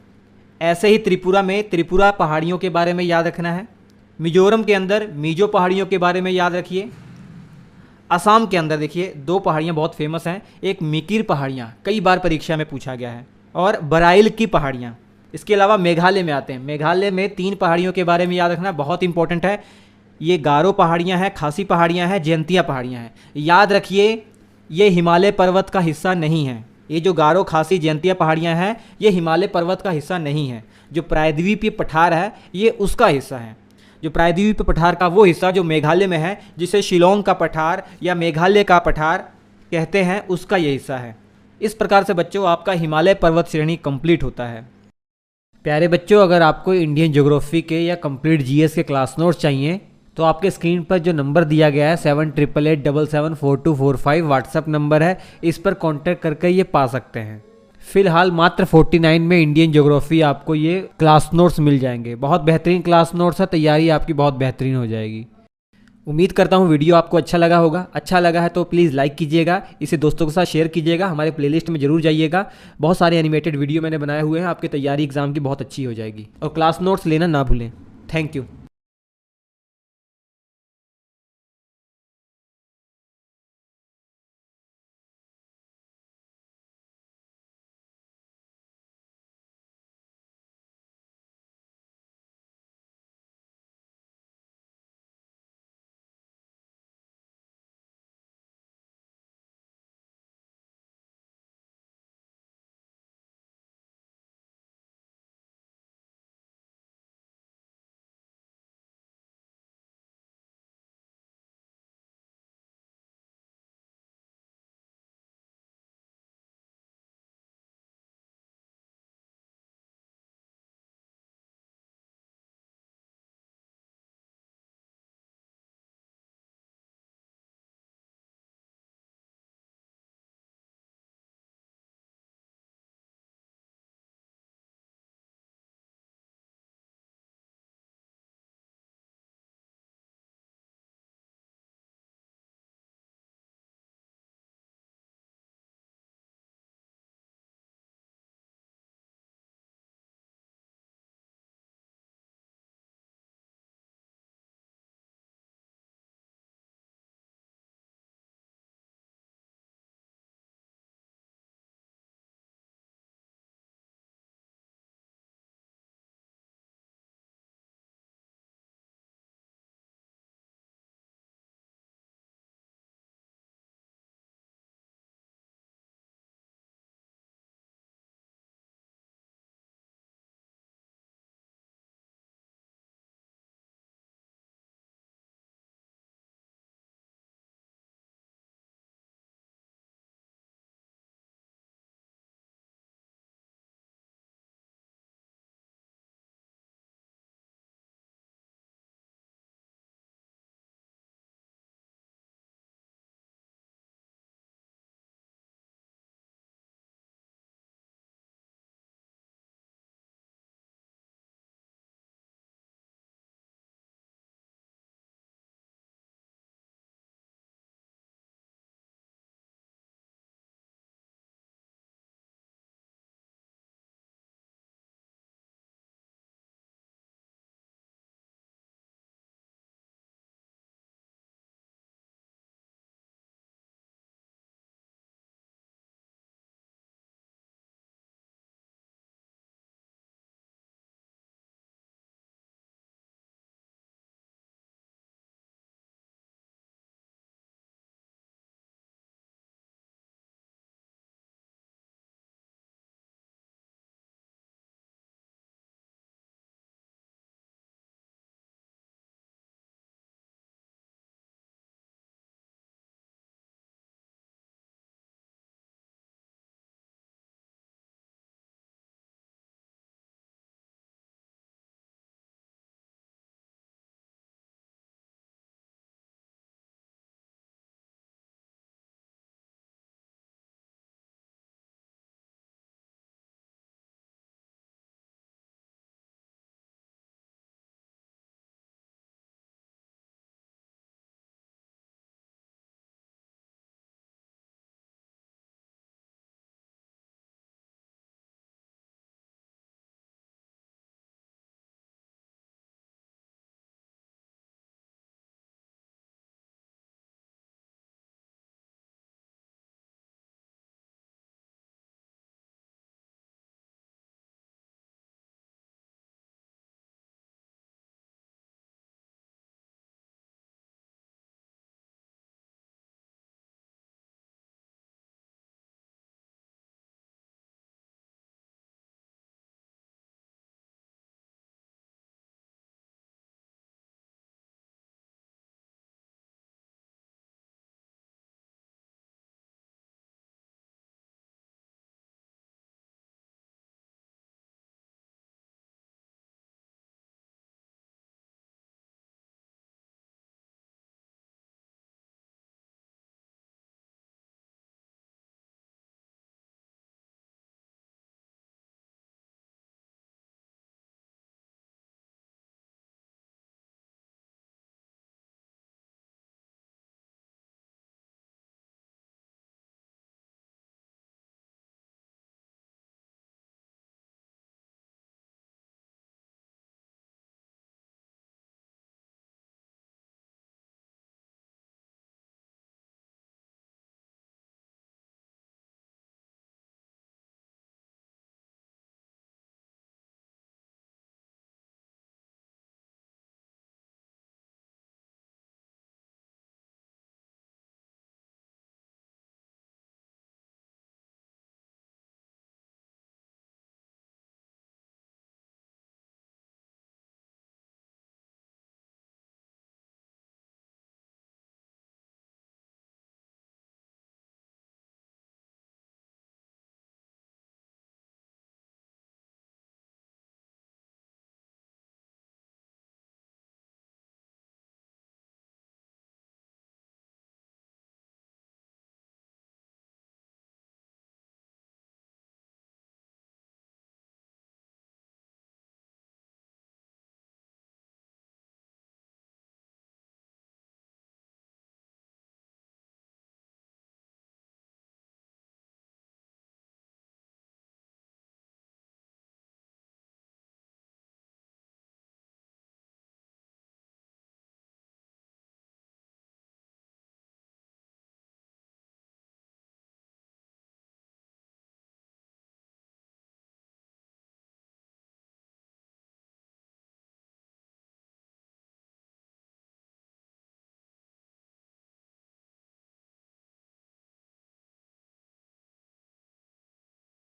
ऐसे ही त्रिपुरा में त्रिपुरा पहाड़ियों के बारे में याद रखना है। मिजोरम के अंदर मिजो पहाड़ियों के बारे में याद रखिए। असम के अंदर देखिए दो पहाड़ियाँ बहुत फेमस हैं, एक मिकिर पहाड़ियाँ, कई बार परीक्षा में पूछा गया है, और बराइल की पहाड़ियाँ। इसके अलावा मेघालय में आते हैं। मेघालय में तीन पहाड़ियों के बारे में याद रखना बहुत इंपॉर्टेंट है। ये गारो पहाड़ियाँ हैं, खासी पहाड़ियाँ हैं, जयंतिया पहाड़ियाँ हैं। याद रखिए ये हिमालय पर्वत का हिस्सा नहीं है। ये जो गारो, खासी, जयंतिया पहाड़ियाँ हैं ये हिमालय पर्वत का हिस्सा नहीं है। जो प्रायद्वीपीय पठार है ये उसका हिस्सा है। जो प्रायद्वीपीय पठार का वो हिस्सा जो मेघालय में है, जिसे शिलोंग का पठार या मेघालय का पठार कहते हैं, उसका ये हिस्सा है। इस प्रकार से बच्चों आपका हिमालय पर्वत श्रेणी कंप्लीट होता है। प्यारे बच्चों, अगर आपको इंडियन ज्योग्राफी के या कंप्लीट जीएस के क्लास नोट्स चाहिए तो आपके स्क्रीन पर जो नंबर दिया गया है 7888774245 व्हाट्सएप नंबर है, इस पर कांटेक्ट करके ये पा सकते हैं। फिलहाल मात्र 49 में इंडियन ज्योग्राफी आपको ये क्लास नोट्स मिल जाएंगे। बहुत बेहतरीन क्लास नोट्स है, तैयारी आपकी बहुत बेहतरीन हो जाएगी। उम्मीद करता हूँ वीडियो आपको अच्छा लगा होगा। अच्छा लगा है तो प्लीज़ लाइक कीजिएगा, इसे दोस्तों के साथ शेयर कीजिएगा, हमारे प्लेलिस्ट में जरूर जाइएगा। बहुत सारे एनिमेटेड वीडियो मैंने बनाए हुए हैं, आपकी तैयारी एग्जाम की बहुत अच्छी हो जाएगी। और क्लास नोट्स लेना ना भूलें। Thank you.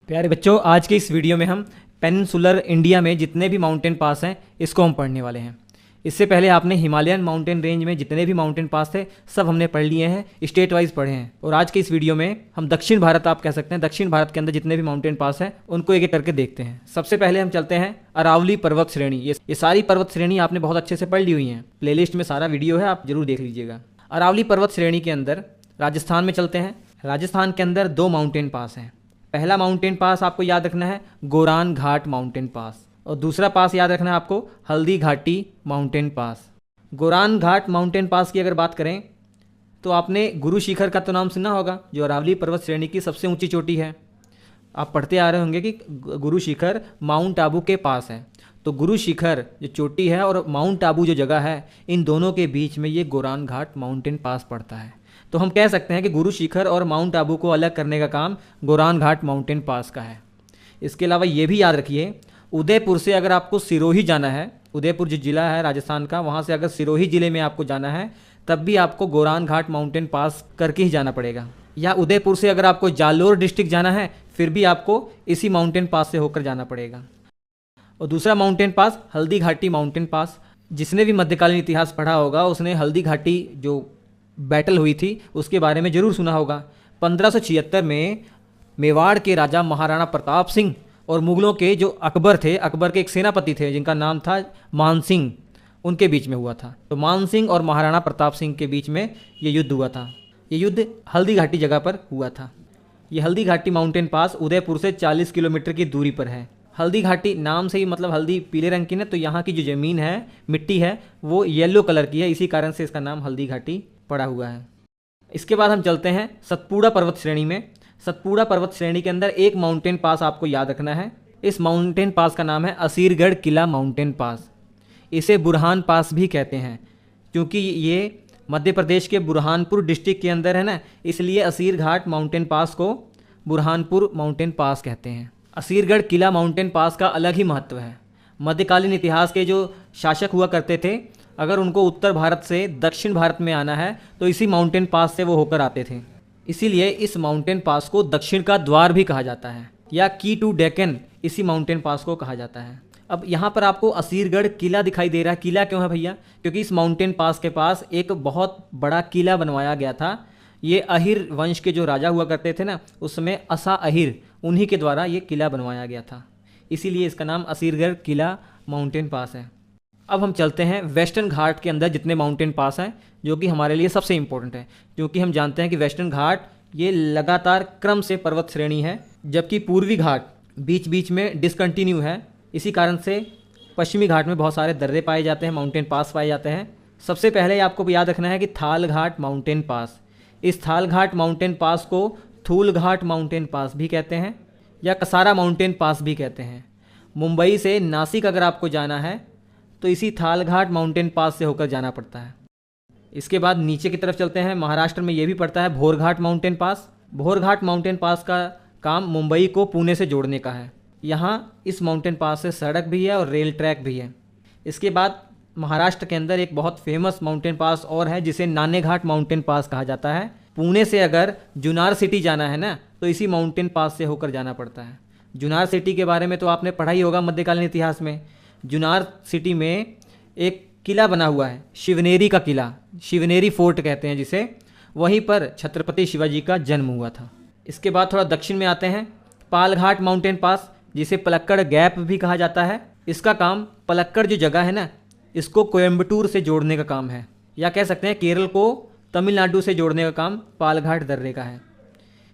प्यारे बच्चों, आज के इस वीडियो में हम पेनिनसुलर इंडिया में जितने भी माउंटेन पास हैं इसको हम पढ़ने वाले हैं। इससे पहले आपने हिमालयन माउंटेन रेंज में जितने भी माउंटेन पास थे सब हमने पढ़ लिए हैं, स्टेट वाइज पढ़े हैं। और आज के इस वीडियो में हम दक्षिण भारत, आप कह सकते हैं दक्षिण भारत के अंदर जितने भी माउंटेन पास हैं उनको एक एक करके देखते हैं। सबसे पहले हम चलते हैं अरावली पर्वत श्रेणी। ये सारी पर्वत श्रेणी आपने बहुत अच्छे से पढ़ ली हुई हैं, प्लेलिस्ट में सारा वीडियो है, आप जरूर देख लीजिएगा। अरावली पर्वत श्रेणी के अंदर राजस्थान में चलते हैं। राजस्थान के अंदर 2 माउंटेन पास हैं। पहला माउंटेन पास आपको याद रखना है गोरान घाट माउंटेन पास, और दूसरा पास याद रखना है आपको हल्दी घाटी माउंटेन पास। गोरान घाट माउंटेन पास की अगर बात करें तो आपने गुरु शिखर का तो नाम सुना होगा, जो अरावली पर्वत श्रेणी की सबसे ऊंची चोटी है। आप पढ़ते आ रहे होंगे कि गुरु शिखर माउंट आबू के पास है। तो गुरु शिखर जो चोटी है और माउंट आबू जो जगह है, इन दोनों के बीच में ये गोरान घाट माउंटेन पास पड़ता है। तो हम कह सकते हैं कि गुरु शिखर और माउंट आबू को अलग करने का काम गोरान घाट माउंटेन पास का है। इसके अलावा ये भी याद रखिए, उदयपुर से अगर आपको सिरोही जाना है, उदयपुर जो ज़िला है राजस्थान का, वहाँ से अगर सिरोही ज़िले में आपको जाना है तब भी आपको गोरान घाट माउंटेन पास करके ही जाना पड़ेगा। या उदयपुर से अगर आपको जालोर डिस्ट्रिक्ट जाना है फिर भी आपको इसी माउंटेन पास से होकर जाना पड़ेगा। और दूसरा mountain pass Haldi Ghati mountain pass. जिसने भी मध्यकालीन इतिहास पढ़ा होगा उसने हल्दी घाटी जो बैटल हुई थी उसके बारे में ज़रूर सुना होगा। 1576 में मेवाड़ के राजा महाराणा प्रताप सिंह और मुगलों के जो अकबर थे, अकबर के एक सेनापति थे जिनका नाम था मानसिंह, उनके बीच में हुआ था। तो मानसिंह और महाराणा प्रताप सिंह के बीच में ये युद्ध हुआ था। ये युद्ध हल्दी घाटी जगह पर हुआ था। ये हल्दी घाटी माउंटेन पास उदयपुर से 40 किलोमीटर की दूरी पर है। हल्दी घाटी नाम से ही मतलब हल्दी पीले रंग की ना, तो यहाँ की जो ज़मीन है, मिट्टी है, वो येलो कलर की है, इसी कारण से इसका नाम हल्दी घाटी पड़ा हुआ है। इसके बाद हम चलते हैं सतपुड़ा पर्वत श्रेणी में। सतपुड़ा पर्वत श्रेणी के अंदर एक माउंटेन पास आपको याद रखना है। इस माउंटेन पास का नाम है असीरगढ़ किला माउंटेन पास। इसे बुरहान पास भी कहते हैं, क्योंकि ये मध्य प्रदेश के बुरहानपुर डिस्ट्रिक्ट के अंदर है ना, इसलिए असीर घाट माउंटेन पास को बुरहानपुर माउंटेन पास कहते हैं। असीरगढ़ किला माउंटेन पास का अलग ही महत्व है। मध्यकालीन इतिहास के जो शासक हुआ करते थे, अगर उनको उत्तर भारत से दक्षिण भारत में आना है तो इसी माउंटेन पास से वो होकर आते थे। इसीलिए इस माउंटेन पास को दक्षिण का द्वार भी कहा जाता है, या की टू डेक्कन इसी माउंटेन पास को कहा जाता है। अब यहाँ पर आपको असीरगढ़ किला दिखाई दे रहा है। किला क्यों है भैया? क्योंकि इस माउंटेन पास के पास एक बहुत बड़ा किला बनवाया गया था। ये अहिर वंश के जो राजा हुआ करते थे ना, उसमें असा अहिर, उन्हीं के द्वारा ये किला बनवाया गया था, इसीलिए इसका नाम असीरगढ़ किला माउंटेन पास है। अब हम चलते हैं वेस्टर्न घाट के अंदर जितने माउंटेन पास हैं, जो कि हमारे लिए सबसे इम्पोर्टेंट है, क्योंकि हम जानते हैं कि वेस्टर्न घाट ये लगातार क्रम से पर्वत श्रेणी है, जबकि पूर्वी घाट बीच बीच में डिसकंटिन्यू है। इसी कारण से पश्चिमी घाट में बहुत सारे दर्रे पाए जाते हैं, माउंटेन पास पाए जाते हैं। सबसे पहले आपको याद रखना है कि थाल घाट माउंटेन पास। इस थाल घाट माउंटेन पास को थूल घाट माउंटेन पास भी कहते हैं, या कसारा माउंटेन पास भी कहते हैं। मुंबई से नासिक अगर आपको जाना है तो इसी थाल घाट माउंटेन पास से होकर जाना पड़ता है। इसके बाद नीचे की तरफ चलते हैं, महाराष्ट्र में ये भी पड़ता है Bhorghat mountain pass. Bhorghat mountain pass का काम मुंबई को पुणे से जोड़ने का है। यहाँ इस माउंटेन पास से सड़क भी है और रेल ट्रैक भी है। इसके बाद महाराष्ट्र के अंदर एक बहुत फेमस माउंटेन पास और है, जिसे नानेघाट माउंटेन पास कहा जाता है। पुणे से अगर जुनार सिटी जाना है ना, तो इसी माउंटेन पास से होकर जाना पड़ता है। जुनार सिटी के बारे में तो आपने पढ़ा ही होगा मध्यकालीन इतिहास में। जुनार सिटी में एक किला बना हुआ है, शिवनेरी का किला, शिवनेरी फोर्ट कहते हैं जिसे। वहीं पर छत्रपति शिवाजी का जन्म हुआ था। इसके बाद थोड़ा दक्षिण में आते हैं, पालघाट माउंटेन पास, जिसे पलक्कड़ गैप भी कहा जाता है। इसका काम पलक्कड़ जो जगह है ना, इसको कोयम्बटूर से जोड़ने का काम है, या कह सकते हैं केरल को तमिलनाडु से जोड़ने का काम पालघाट दर्रे का है।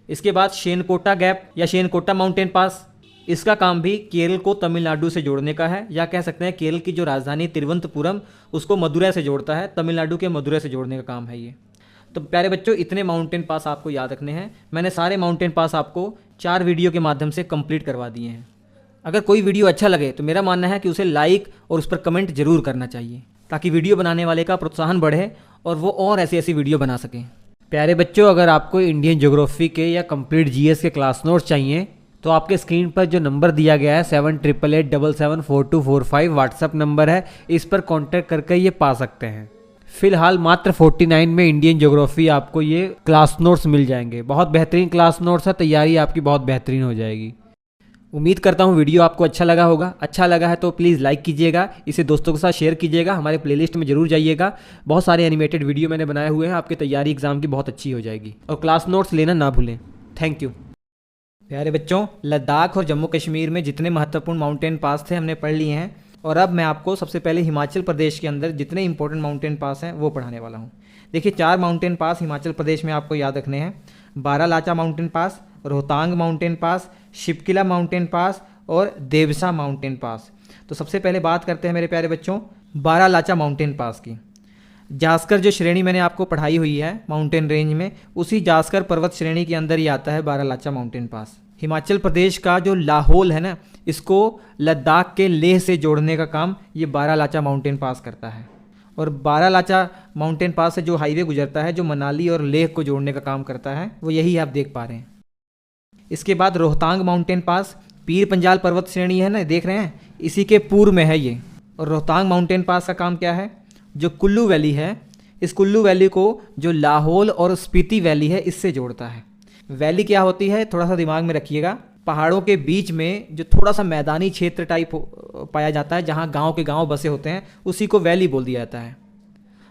इसके बाद शेनकोटा गैप या शेनकोटा माउंटेन पास, इसका काम भी केरल को तमिलनाडु से जोड़ने का है, या कह सकते हैं केरल की जो राजधानी तिरुवनंतपुरम उसको मदुरै से जोड़ता है, तमिलनाडु के मदुरै से जोड़ने का काम है ये। तो प्यारे बच्चों, इतने माउंटेन पास आपको याद रखने हैं। मैंने सारे माउंटेन पास आपको 4 वीडियो के माध्यम से कंप्लीट करवा दिए हैं। अगर कोई वीडियो अच्छा लगे तो मेरा मानना है कि उसे लाइक और उस पर कमेंट जरूर करना चाहिए, ताकि वीडियो बनाने वाले का प्रोत्साहन बढ़े और वो और ऐसी ऐसी वीडियो बना सकें। प्यारे बच्चों, अगर आपको इंडियन ज्योग्राफी के या कंप्लीट जीएस के क्लास नोट्स चाहिए तो आपके स्क्रीन पर जो नंबर दिया गया है 7888774245 व्हाट्सअप नंबर है, इस पर कांटेक्ट करके ये पा सकते हैं। फिलहाल मात्र 49 में इंडियन ज्योग्राफी आपको ये क्लास नोट्स मिल जाएंगे। बहुत बेहतरीन क्लास नोट्स है, तैयारी आपकी बहुत बेहतरीन हो जाएगी। उम्मीद करता हूँ वीडियो आपको अच्छा लगा होगा। अच्छा लगा है तो प्लीज़ लाइक कीजिएगा, इसे दोस्तों के साथ शेयर कीजिएगा, हमारे प्लेलिस्ट में जरूर जाइएगा। बहुत सारे एनिमेटेड वीडियो मैंने बनाए हुए हैं, आपकी तैयारी एग्जाम की बहुत अच्छी हो जाएगी। और क्लास नोट्स लेना ना भूलें। Thank you. प्यारे बच्चों, लद्दाख और जम्मू कश्मीर में जितने महत्वपूर्ण माउंटेन पास थे हमने पढ़ लिए हैं, और अब मैं आपको सबसे पहले हिमाचल प्रदेश के अंदर जितने इंपॉर्टेंट माउंटेन पास हैं वो पढ़ाने वाला हूँ। देखिए, 4 माउंटेन पास हिमाचल प्रदेश में आपको याद रखने हैं। Baralacha mountain pass, Rohtang mountain pass, Shipki La mountain pass और देवसा माउंटेन पास। तो सबसे पहले बात करते हैं मेरे प्यारे बच्चों बारालाचा माउंटेन पास की। जास्कर जो श्रेणी मैंने आपको पढ़ाई हुई है माउंटेन रेंज में, उसी जास्कर पर्वत श्रेणी के अंदर ही आता है बारालाचा माउंटेन पास। हिमाचल प्रदेश का जो लाहौल है ना, इसको लद्दाख के लेह से जोड़ने का काम ये बारालाचा माउंटेन पास करता है। और बारालाचा माउंटेन पास से जो हाईवे गुजरता है, जो मनाली और लेह को जोड़ने का काम करता है, वो यही आप देख पा रहे हैं। इसके बाद रोहतांग माउंटेन पास पीर पंजाल पर्वत श्रेणी है ना, देख रहे हैं, इसी के पूर्व में है ये। और रोहतांग माउंटेन पास का काम क्या है, जो कुल्लू वैली है, इस कुल्लू वैली को जो लाहौल और स्पीति वैली है इससे जोड़ता है। वैली क्या होती है, थोड़ा सा दिमाग में रखिएगा। पहाड़ों के बीच में जो थोड़ा सा मैदानी क्षेत्र टाइप पाया जाता है, जहाँ गांव के गांव बसे होते हैं, उसी को वैली बोल दिया जाता है।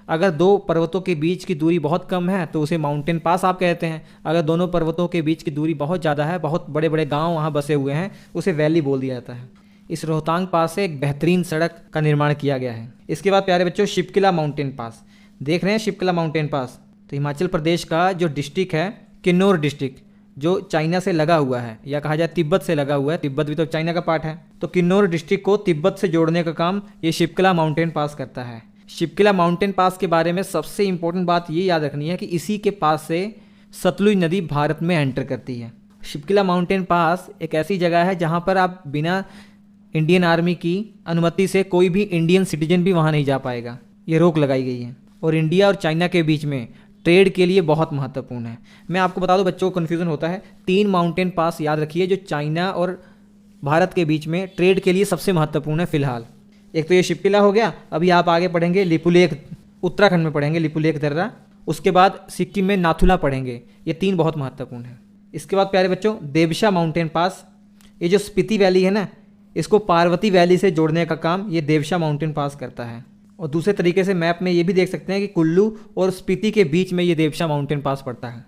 अगर 2 पर्वतों के बीच की दूरी बहुत कम है तो उसे माउंटेन पास आप कहते हैं। अगर दोनों पर्वतों के बीच की दूरी बहुत ज़्यादा है, बहुत बड़े बड़े गांव वहाँ बसे हुए हैं, उसे वैली बोल दिया जाता है। इस रोहतांग पास से एक बेहतरीन सड़क का निर्माण किया गया है। इसके बाद प्यारे बच्चों शिपकिला माउंटेन पास, देख रहे हैं शिपकिला माउंटेन पास। तो हिमाचल प्रदेश का जो डिस्ट्रिक्ट है किन्नौर डिस्ट्रिक्ट, जो चाइना से लगा हुआ है, या कहा जाए तिब्बत से लगा हुआ है, तिब्बत भी तो चाइना का पार्ट है, तो किन्नौर डिस्ट्रिक्ट को तिब्बत से जोड़ने का काम ये शिपकिला माउंटेन पास करता है। शिपकिला माउंटेन पास के बारे में सबसे इंपॉर्टेंट बात ये याद रखनी है कि इसी के पास से सतलुज नदी भारत में एंटर करती है। शिपकिला माउंटेन पास एक ऐसी जगह है जहाँ पर आप बिना इंडियन आर्मी की अनुमति से कोई भी इंडियन सिटीजन भी वहाँ नहीं जा पाएगा, ये रोक लगाई गई है। और इंडिया और चाइना के बीच में ट्रेड के लिए बहुत महत्वपूर्ण है। मैं आपको बता दूं, बच्चों को कन्फ्यूज़न होता है, 3 माउंटेन पास याद रखिए जो चाइना और भारत के बीच में ट्रेड के लिए सबसे महत्वपूर्ण है फिलहाल। एक तो ये शिपकिला हो गया, अभी आप आगे पढ़ेंगे लिपुलेख, उत्तराखंड में पढ़ेंगे लिपुलेख दर्रा, उसके बाद सिक्किम में नाथुला पढ़ेंगे। ये 3 बहुत महत्वपूर्ण है। इसके बाद प्यारे बच्चों देवसा माउंटेन पास, ये जो स्पीति वैली है ना, इसको पार्वती वैली से जोड़ने का काम ये देवसा माउंटेन पास करता है। और दूसरे तरीके से मैप में ये भी देख सकते हैं कि कुल्लू और स्पीति के बीच में ये देवसा माउंटेन पास पड़ता है।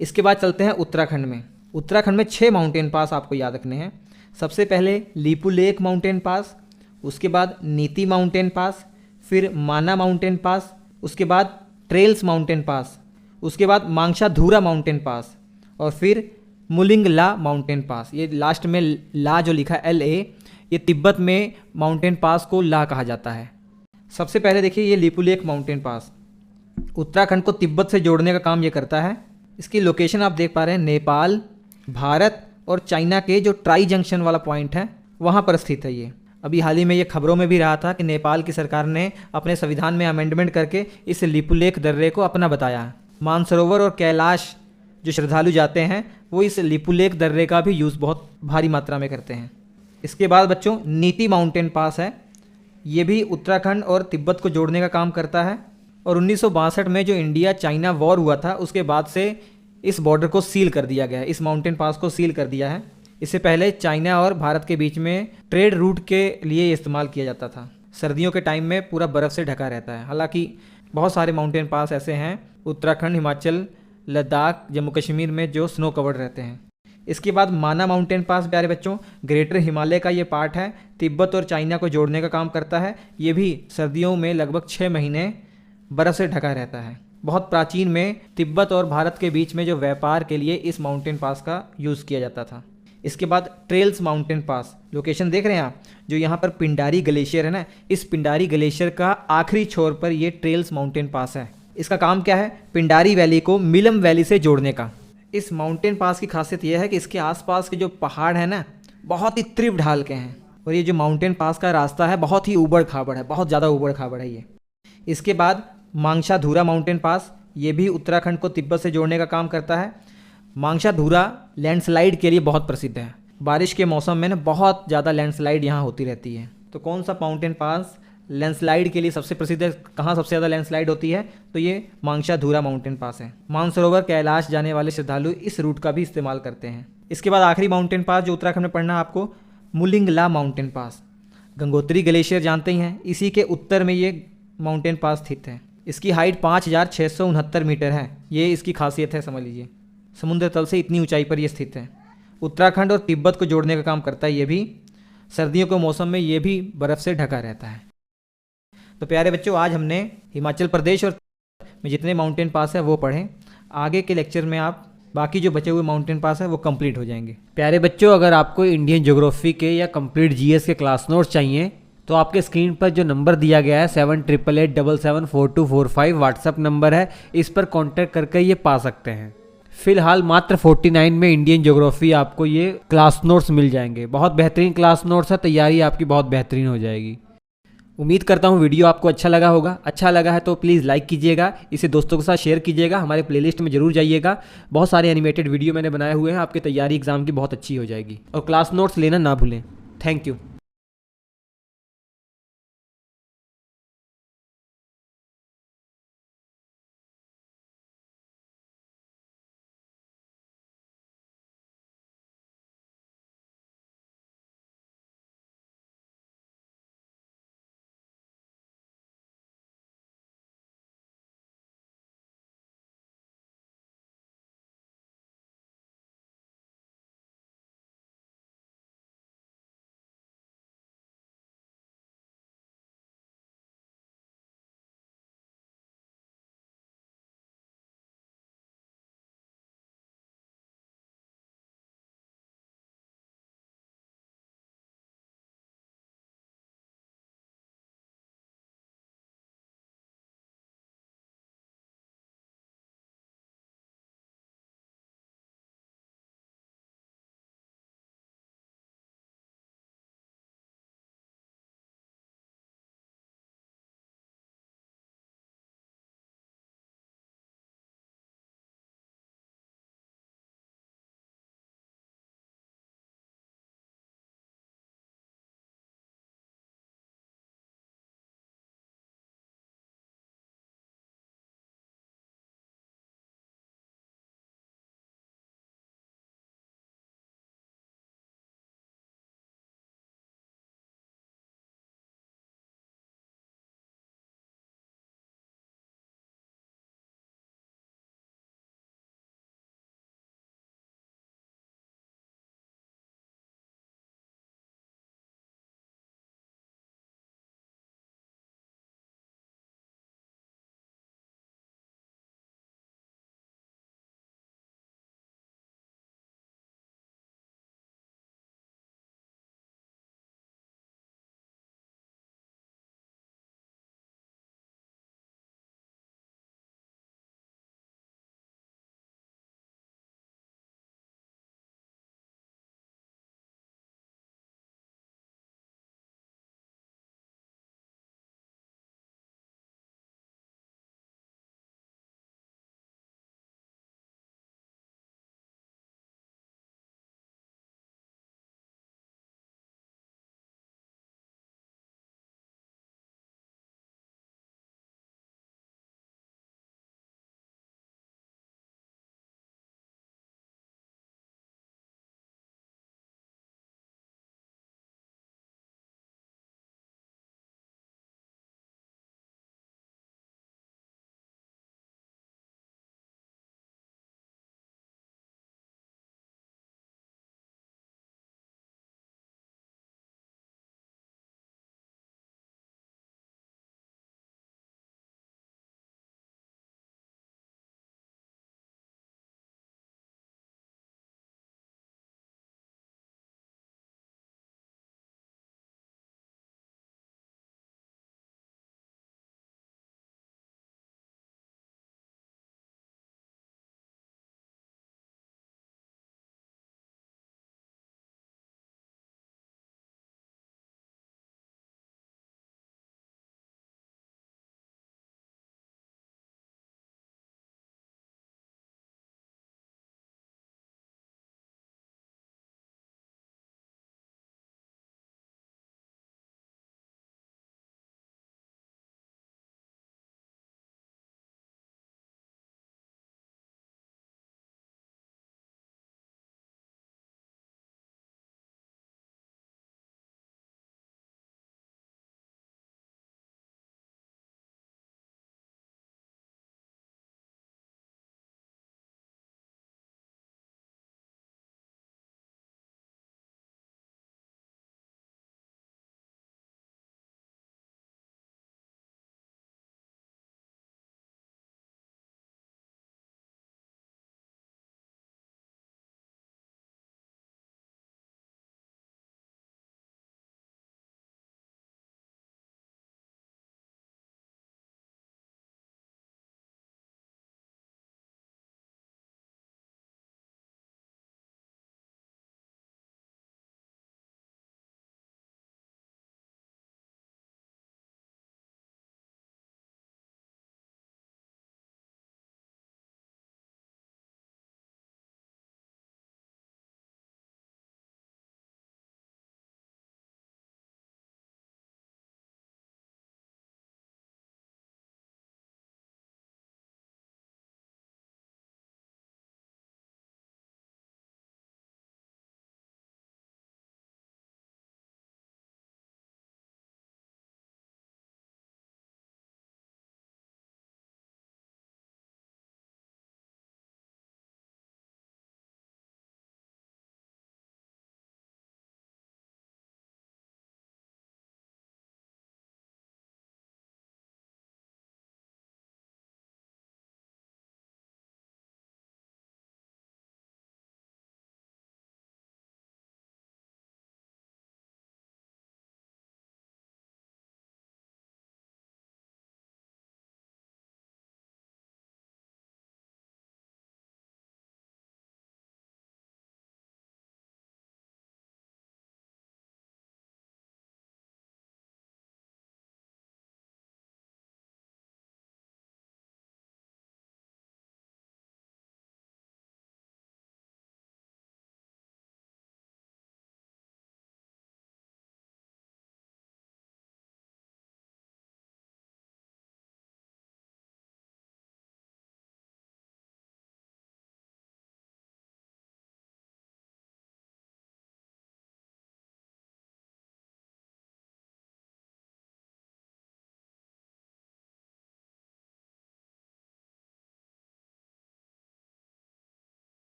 इसके बाद चलते हैं उत्तराखंड में। उत्तराखंड में 6 माउंटेन पास आपको याद रखने हैं। सबसे पहले लिपुलेख माउंटेन पास, उसके बाद नीति माउंटेन पास, फिर माना माउंटेन पास, उसके बाद ट्रेल्स माउंटेन पास, उसके बाद मांगशाधुरा माउंटेन पास, और फिर मुलिंगला माउंटेन पास। ये लास्ट में ला जो लिखा है LA, ये तिब्बत में माउंटेन पास को ला कहा जाता है। सबसे पहले देखिए ये लिपुलेख माउंटेन पास उत्तराखंड को तिब्बत से जोड़ने का काम ये करता है। इसकी लोकेशन आप देख पा रहे हैं, नेपाल, भारत और चाइना के जो ट्राई जंक्शन वाला पॉइंट है वहाँ पर स्थित है ये। अभी हाल ही में ये खबरों में भी रहा था कि नेपाल की सरकार ने अपने संविधान में अमेंडमेंट करके इस लिपुलेख दर्रे को अपना बताया है। मानसरोवर और कैलाश जो श्रद्धालु जाते हैं वो इस लिपुलेख दर्रे का भी यूज़ बहुत भारी मात्रा में करते हैं। इसके बाद बच्चों नीति माउंटेन पास है, ये भी उत्तराखंड और तिब्बत को जोड़ने का काम करता है। और 1962 में जो इंडिया चाइना वॉर हुआ था उसके बाद से इस बॉर्डर को सील कर दिया गया है, इस माउंटेन पास को सील कर दिया है। इससे पहले चाइना और भारत के बीच में ट्रेड रूट के लिए इस्तेमाल किया जाता था। सर्दियों के टाइम में पूरा बर्फ़ से ढका रहता है। हालांकि बहुत सारे माउंटेन पास ऐसे हैं उत्तराखंड, हिमाचल, लद्दाख, जम्मू कश्मीर में जो स्नो कवर्ड रहते हैं। इसके बाद माना माउंटेन पास प्यारे बच्चों ग्रेटर हिमालय का ये पार्ट है, तिब्बत और चाइना को जोड़ने का काम करता है। ये भी सर्दियों में लगभग 6 महीने बर्फ़ से ढका रहता है। बहुत प्राचीन में तिब्बत और भारत के बीच में जो व्यापार के लिए इस माउंटेन पास का यूज़ किया जाता था। इसके बाद ट्रेल्स माउंटेन पास, लोकेशन देख रहे हैं आप, जो यहाँ पर पिंडारी ग्लेशियर है ना, इस पिंडारी ग्लेशियर का आखिरी छोर पर ये ट्रेल्स माउंटेन पास है। इसका काम क्या है, पिंडारी वैली को मिलम वैली से जोड़ने का। इस माउंटेन पास की खासियत यह है कि इसके आसपास के जो पहाड़ हैं ना बहुत ही तीव्र ढाल के हैं, और ये जो माउंटेन पास का रास्ता है बहुत ही ऊबड़ खाबड़ है, बहुत ज़्यादा ऊबड़ खाबड़ है ये। इसके बाद मांगशाधुरा माउंटेन पास, ये भी उत्तराखंड को तिब्बत से जोड़ने का काम करता है। मांगशाधुरा लैंडस्लाइड के लिए बहुत प्रसिद्ध है। बारिश के मौसम में ना बहुत ज़्यादा लैंडस्लाइड यहाँ होती रहती है। तो कौन सा माउंटेन पास लैंडस्लाइड के लिए सबसे प्रसिद्ध है, कहाँ सबसे ज़्यादा लैंडस्लाइड होती है, तो ये मांगशाधुरा माउंटेन पास है। मानसरोवर कैलाश जाने वाले श्रद्धालु इस रूट का भी इस्तेमाल करते हैं। इसके बाद आखिरी माउंटेन पास जो उत्तराखंड में पढ़ना है आपको, Mulingla mountain pass. Gangotri glacier जानते ही हैं, इसी के उत्तर में ये माउंटेन पास स्थित है। इसकी हाइट 5,669 मीटर है। ये इसकी खासियत है, समझ लीजिए। समुद्र तल से इतनी ऊंचाई पर यह स्थित है। उत्तराखंड और तिब्बत को जोड़ने का काम करता है ये भी। सर्दियों के मौसम में ये भी बर्फ़ से ढका रहता है। तो प्यारे बच्चों, आज हमने हिमाचल प्रदेश और में जितने माउंटेन पास है वो पढ़ें। आगे के लेक्चर में आप बाकी जो बचे हुए माउंटेन पास है वो कंप्लीट हो जाएंगे। प्यारे बच्चों, अगर आपको इंडियन ज्योग्राफी के या कंप्लीट जीएस के क्लास नोट्स चाहिए तो आपके स्क्रीन पर जो नंबर दिया गया है 7888774245 व्हाट्सअप नंबर है, इस पर कांटेक्ट करके ये पा सकते हैं। फिलहाल मात्र 49 में इंडियन ज्योग्राफी आपको ये क्लास नोट्स मिल जाएंगे। बहुत बेहतरीन क्लास नोट्स है, तैयारी आपकी बहुत बेहतरीन हो जाएगी। उम्मीद करता हूँ वीडियो आपको अच्छा लगा होगा। अच्छा लगा है तो प्लीज़ लाइक कीजिएगा, इसे दोस्तों के साथ शेयर कीजिएगा, हमारे प्लेलिस्ट में जरूर जाइएगा। बहुत सारे एनिमेटेड वीडियो मैंने बनाए हुए हैं, आपकी तैयारी एग्जाम की बहुत अच्छी हो जाएगी। और क्लास नोट्स लेना ना भूलें। Thank you.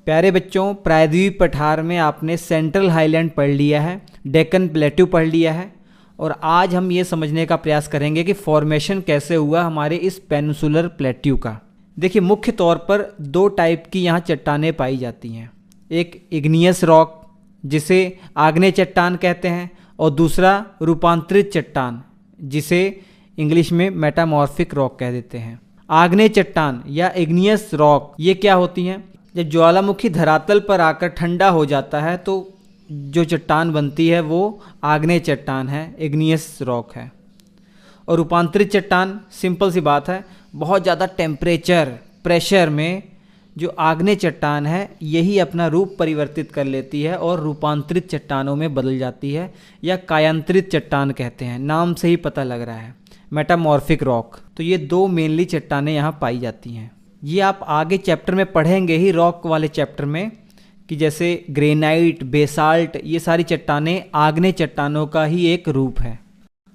प्यारे बच्चों, प्रायद्वीप पठार में आपने सेंट्रल हाईलैंड पढ़ लिया है, डेक्कन प्लेट्यू पढ़ लिया है, और आज हम ये समझने का प्रयास करेंगे कि फॉर्मेशन कैसे हुआ हमारे इस पेनिनसुलर प्लेट्यू का। देखिए, मुख्य तौर पर दो टाइप की यहाँ चट्टानें पाई जाती हैं। एक इग्नियस रॉक जिसे आग्नेय चट्टान कहते हैं, और दूसरा रूपांतरित चट्टान जिसे इंग्लिश में मेटामॉर्फिक रॉक कह देते हैं। आग्नेय चट्टान या इग्नियस रॉक ये क्या होती हैं? जब ज्वालामुखी धरातल पर आकर ठंडा हो जाता है तो जो चट्टान बनती है वो आग्नेय चट्टान है, इग्नियस रॉक है। और रूपांतरित चट्टान, सिंपल सी बात है, बहुत ज़्यादा टेम्परेचर प्रेशर में जो आग्नेय चट्टान है यही अपना रूप परिवर्तित कर लेती है और रूपांतरित चट्टानों में बदल जाती है, या कायांतरित चट्टान कहते हैं, नाम से ही पता लग रहा है, मेटामॉर्फिक रॉक। तो ये दो मेनली चट्टानें यहाँ पाई जाती हैं। ये आप आगे चैप्टर में पढ़ेंगे ही, रॉक वाले चैप्टर में, कि जैसे ग्रेनाइट, बेसाल्ट, ये सारी चट्टानें आग्नेय चट्टानों का ही एक रूप है।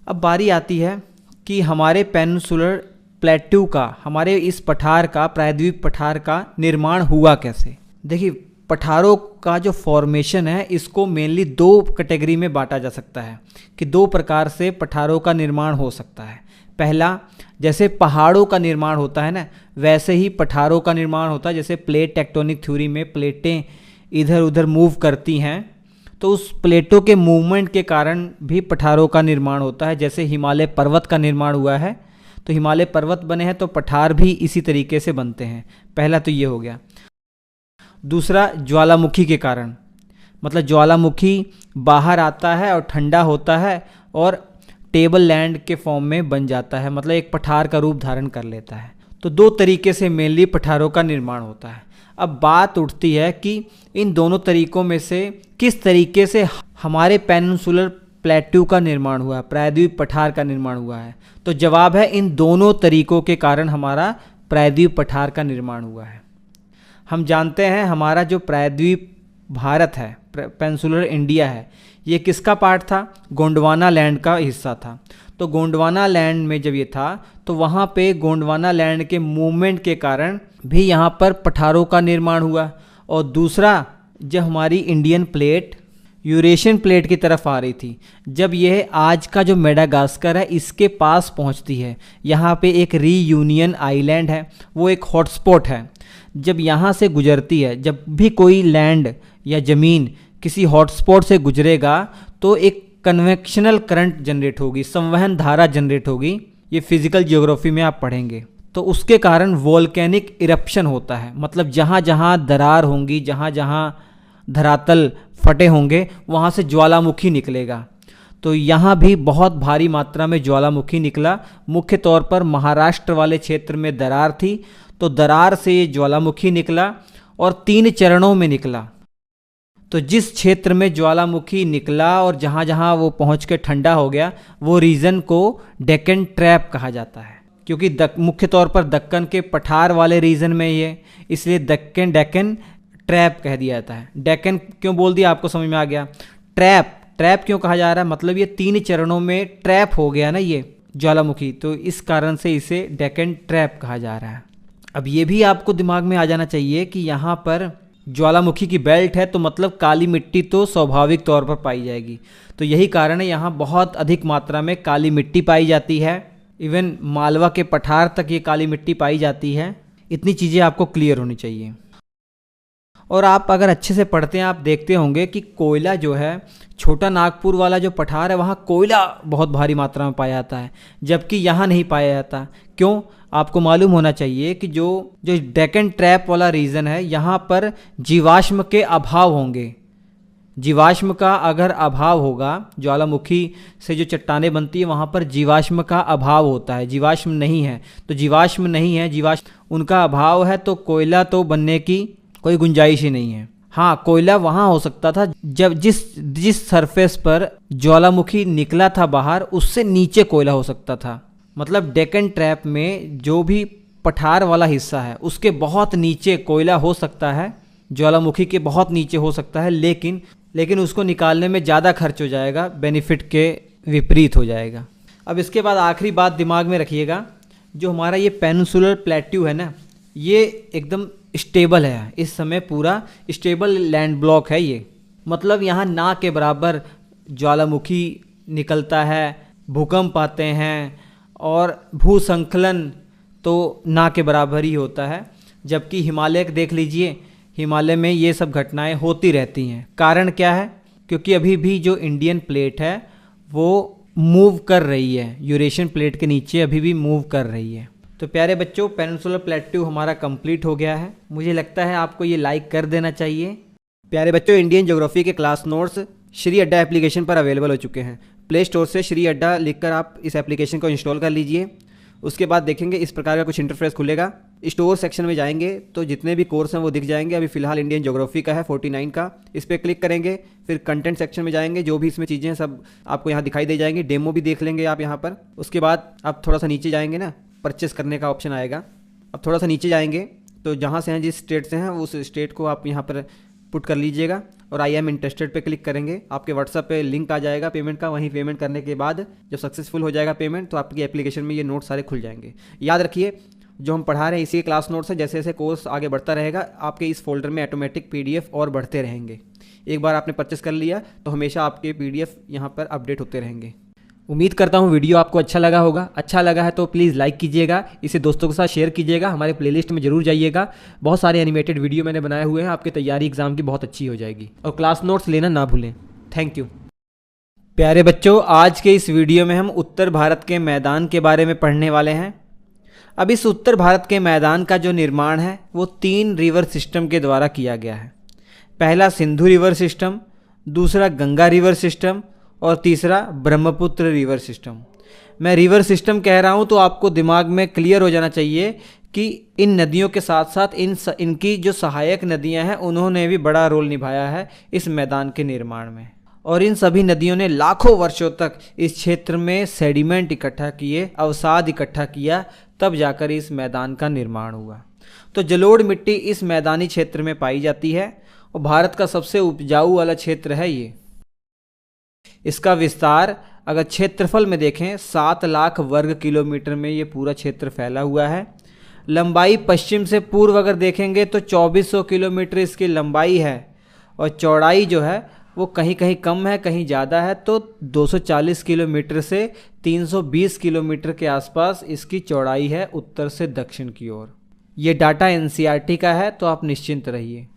अब बारी आती है कि हमारे पेनिनसुलर प्लेट्यू का, हमारे इस पठार का, प्रायद्वीप पठार का निर्माण हुआ कैसे। देखिए, पठारों का जो फॉर्मेशन है इसको मेनली दो कैटेगरी में बांटा जा सकता है, कि दो प्रकार से पठारों का निर्माण हो सकता है। पहला, जैसे पहाड़ों का निर्माण होता है ना, वैसे ही पठारों का निर्माण होता है। जैसे प्लेट टेक्टोनिक थ्योरी में प्लेटें इधर उधर मूव करती हैं, तो उस प्लेटों के मूवमेंट के कारण भी पठारों का निर्माण होता है। जैसे हिमालय पर्वत का निर्माण हुआ है, तो हिमालय पर्वत बने हैं तो पठार भी इसी तरीके से बनते हैं। पहला तो ये हो गया। दूसरा, ज्वालामुखी के कारण, मतलब ज्वालामुखी बाहर आता है और ठंडा होता है और टेबल लैंड के फॉर्म में बन जाता है, मतलब एक पठार का रूप धारण कर लेता है। तो दो तरीके से मेनली पठारों का निर्माण होता है। अब बात उठती है कि इन दोनों तरीकों में से किस तरीके से हमारे पेनिनसुलर प्लेट्यू का निर्माण हुआ है, प्रायद्वीप पठार का निर्माण हुआ है। तो जवाब है, इन दोनों तरीकों के कारण हमारा प्रायद्वीप पठार का निर्माण हुआ है। हम जानते हैं हमारा जो प्रायद्वीप भारत है, पेनिनसुलर इंडिया है, ये किसका पार्ट था? गोंडवाना लैंड का हिस्सा था। तो गोंडवाना लैंड में जब ये था तो वहाँ पे गोंडवाना लैंड के मूवमेंट के कारण भी यहाँ पर पठारों का निर्माण हुआ। और दूसरा, जब हमारी इंडियन प्लेट यूरेशियन प्लेट की तरफ आ रही थी, जब यह आज का जो मेडागास्कर है इसके पास पहुँचती है, यहाँ पे एक रीयूनियन आइलैंड है, वो एक हॉटस्पॉट है। जब यहाँ से गुजरती है, जब भी कोई लैंड या ज़मीन किसी हॉटस्पॉट से गुजरेगा तो एक कन्वेक्शनल करंट जनरेट होगी, संवहन धारा जनरेट होगी। ये फिजिकल ज्योग्राफी में आप पढ़ेंगे। तो उसके कारण वोल्केनिक इरप्शन होता है, मतलब जहाँ जहाँ दरार होंगी, जहाँ जहाँ धरातल फटे होंगे, वहाँ से ज्वालामुखी निकलेगा। तो यहाँ भी बहुत भारी मात्रा में ज्वालामुखी निकला। मुख्य तौर पर महाराष्ट्र वाले क्षेत्र में दरार थी, तो दरार से ये ज्वालामुखी निकला और 3 चरणों में निकला। तो जिस क्षेत्र में ज्वालामुखी निकला और जहाँ जहाँ वो पहुँच के ठंडा हो गया, वो रीजन को डेक्कन ट्रैप कहा जाता है, क्योंकि मुख्य तौर पर दक्कन के पठार वाले रीजन में ये, इसलिए डेक्कन ट्रैप कह दिया जाता है। डेक्कन क्यों बोल दिया, आपको समझ में आ गया। ट्रैप क्यों कहा जा रहा है, मतलब ये 3 चरणों में ट्रैप हो गया ना ये ज्वालामुखी, तो इस कारण से इसे डेक्कन ट्रैप कहा जा रहा है। अब ये भी आपको दिमाग में आ जाना चाहिए कि यहाँ पर ज्वालामुखी की बेल्ट है, तो मतलब काली मिट्टी तो स्वाभाविक तौर पर पाई जाएगी। तो यही कारण है यहाँ बहुत अधिक मात्रा में काली मिट्टी पाई जाती है। इवन मालवा के पठार तक ये काली मिट्टी पाई जाती है। इतनी चीज़ें आपको क्लियर होनी चाहिए। और आप अगर अच्छे से पढ़ते हैं, आप देखते होंगे कि कोयला जो है, छोटा नागपुर वाला जो पठार है, वहाँ कोयला बहुत भारी मात्रा में पाया जाता है, जबकि यहाँ नहीं पाया जाता। क्यों? आपको मालूम होना चाहिए कि जो डेक्कन ट्रैप वाला रीजन है, यहाँ पर जीवाश्म के अभाव होंगे। जीवाश्म का अगर अभाव होगा, ज्वालामुखी से जो चट्टानें बनती है वहाँ पर जीवाश्म का अभाव होता है, जीवाश्म नहीं है। तो जीवाश्म नहीं है, जीवाश्म उनका अभाव है, तो कोयला तो बनने की कोई गुंजाइश ही नहीं है। हाँ, कोयला वहाँ हो सकता था जब जिस सरफेस पर ज्वालामुखी निकला था बाहर, उससे नीचे कोयला हो सकता था। मतलब डेक्कन ट्रैप में जो भी पठार वाला हिस्सा है उसके बहुत नीचे कोयला हो सकता है, ज्वालामुखी के बहुत नीचे हो सकता है, लेकिन उसको निकालने में ज़्यादा खर्च हो जाएगा, बेनिफिट के विपरीत हो जाएगा। अब इसके बाद आखिरी बात दिमाग में रखिएगा, जो हमारा ये पेनिनसुलर प्लेट्यू है ना, ये एकदम स्टेबल है, इस समय पूरा स्टेबल लैंड ब्लॉक है ये। मतलब यहाँ ना के बराबर ज्वालामुखी निकलता है, भूकंप आते हैं और भूसंकलन तो ना के बराबर ही होता है। जबकि हिमालय देख लीजिए, हिमालय में ये सब घटनाएं होती रहती हैं। कारण क्या है? क्योंकि अभी भी जो इंडियन प्लेट है वो मूव कर रही है, यूरेशियन प्लेट के नीचे अभी भी मूव कर रही है। तो प्यारे बच्चों, पेनिनसुलर प्लेट्यू हमारा कंप्लीट हो गया है। मुझे लगता है आपको ये लाइक कर देना चाहिए। प्यारे बच्चों, इंडियन ज्योग्राफी के क्लास नोट्स श्री अड्डा एप्लीकेशन पर अवेलेबल हो चुके हैं। प्ले स्टोर से श्री अड्डा लिखकर आप इस एप्लीकेशन को इंस्टॉल कर लीजिए। उसके बाद देखेंगे इस प्रकार का कुछ इंटरफेस खुलेगा। स्टोर सेक्शन में जाएंगे तो जितने भी कोर्स हैं वो दिख जाएंगे। अभी फिलहाल इंडियन ज्योग्राफी का है 49 का, इस पर क्लिक करेंगे। फिर कंटेंट सेक्शन में जाएंगे, जो भी इसमें चीज़ें हैं सब आपको यहाँ दिखाई दे जाएंगी। डेमो भी देख लेंगे आप यहाँ पर। उसके बाद आप थोड़ा सा नीचे जाएंगे ना, परचेस करने का ऑप्शन आएगा। अब थोड़ा सा नीचे जाएंगे तो जहाँ से हैं, जिस स्टेट से हैं, उस स्टेट को आप यहाँ पर पुट कर लीजिएगा और आई एम इंटरेस्टेड पे क्लिक करेंगे। आपके व्हाट्सएप पे लिंक आ जाएगा पेमेंट का। वहीं पेमेंट करने के बाद जब सक्सेसफुल हो जाएगा पेमेंट, तो आपकी एप्लीकेशन में ये नोट सारे खुल जाएंगे। याद रखिए, जो हम पढ़ा रहे हैं इसी के क्लास नोट्स है। जैसे जैसे कोर्स आगे बढ़ता रहेगा, आपके इस फोल्डर में ऑटोमेटिक PDF और बढ़ते रहेंगे। एक बार आपने परचेस कर लिया तो हमेशा आपके PDF यहाँ पर अपडेट होते रहेंगे। उम्मीद करता हूँ वीडियो आपको अच्छा लगा होगा। अच्छा लगा है तो प्लीज़ लाइक कीजिएगा, इसे दोस्तों के साथ शेयर कीजिएगा। हमारे प्लेलिस्ट में जरूर जाइएगा, बहुत सारे एनिमेटेड वीडियो मैंने बनाए हुए हैं। आपकी तैयारी एग्जाम की बहुत अच्छी हो जाएगी। और क्लास नोट्स लेना ना भूलें। Thank you. प्यारे बच्चों, आज के इस वीडियो में हम उत्तर भारत के मैदान के बारे में पढ़ने वाले हैं। अब इस उत्तर भारत के मैदान का जो निर्माण है वो 3 रिवर सिस्टम के द्वारा किया गया है। पहला सिंधु रिवर सिस्टम, दूसरा गंगा रिवर सिस्टम और तीसरा ब्रह्मपुत्र रिवर सिस्टम। मैं रिवर सिस्टम कह रहा हूँ तो आपको दिमाग में क्लियर हो जाना चाहिए कि इन नदियों के साथ साथ इनकी जो सहायक नदियाँ हैं उन्होंने भी बड़ा रोल निभाया है इस मैदान के निर्माण में। और इन सभी नदियों ने लाखों वर्षों तक इस क्षेत्र में सेडिमेंट इकट्ठा किए, अवसाद इकट्ठा किया, तब जाकर इस मैदान का निर्माण हुआ। तो जलोढ़ मिट्टी इस मैदानी क्षेत्र में पाई जाती है और भारत का सबसे उपजाऊ वाला क्षेत्र है ये। इसका विस्तार अगर क्षेत्रफल में देखें 7 लाख वर्ग किलोमीटर में ये पूरा क्षेत्र फैला हुआ है। लंबाई पश्चिम से पूर्व अगर देखेंगे तो 2400 किलोमीटर इसकी लंबाई है और चौड़ाई जो है वो कहीं कहीं कम है, कहीं ज़्यादा है। तो 240 किलोमीटर से 320 किलोमीटर के आसपास इसकी चौड़ाई है उत्तर से दक्षिण की ओर। ये डाटा NCERT का है, तो आप निश्चिंत रहिए।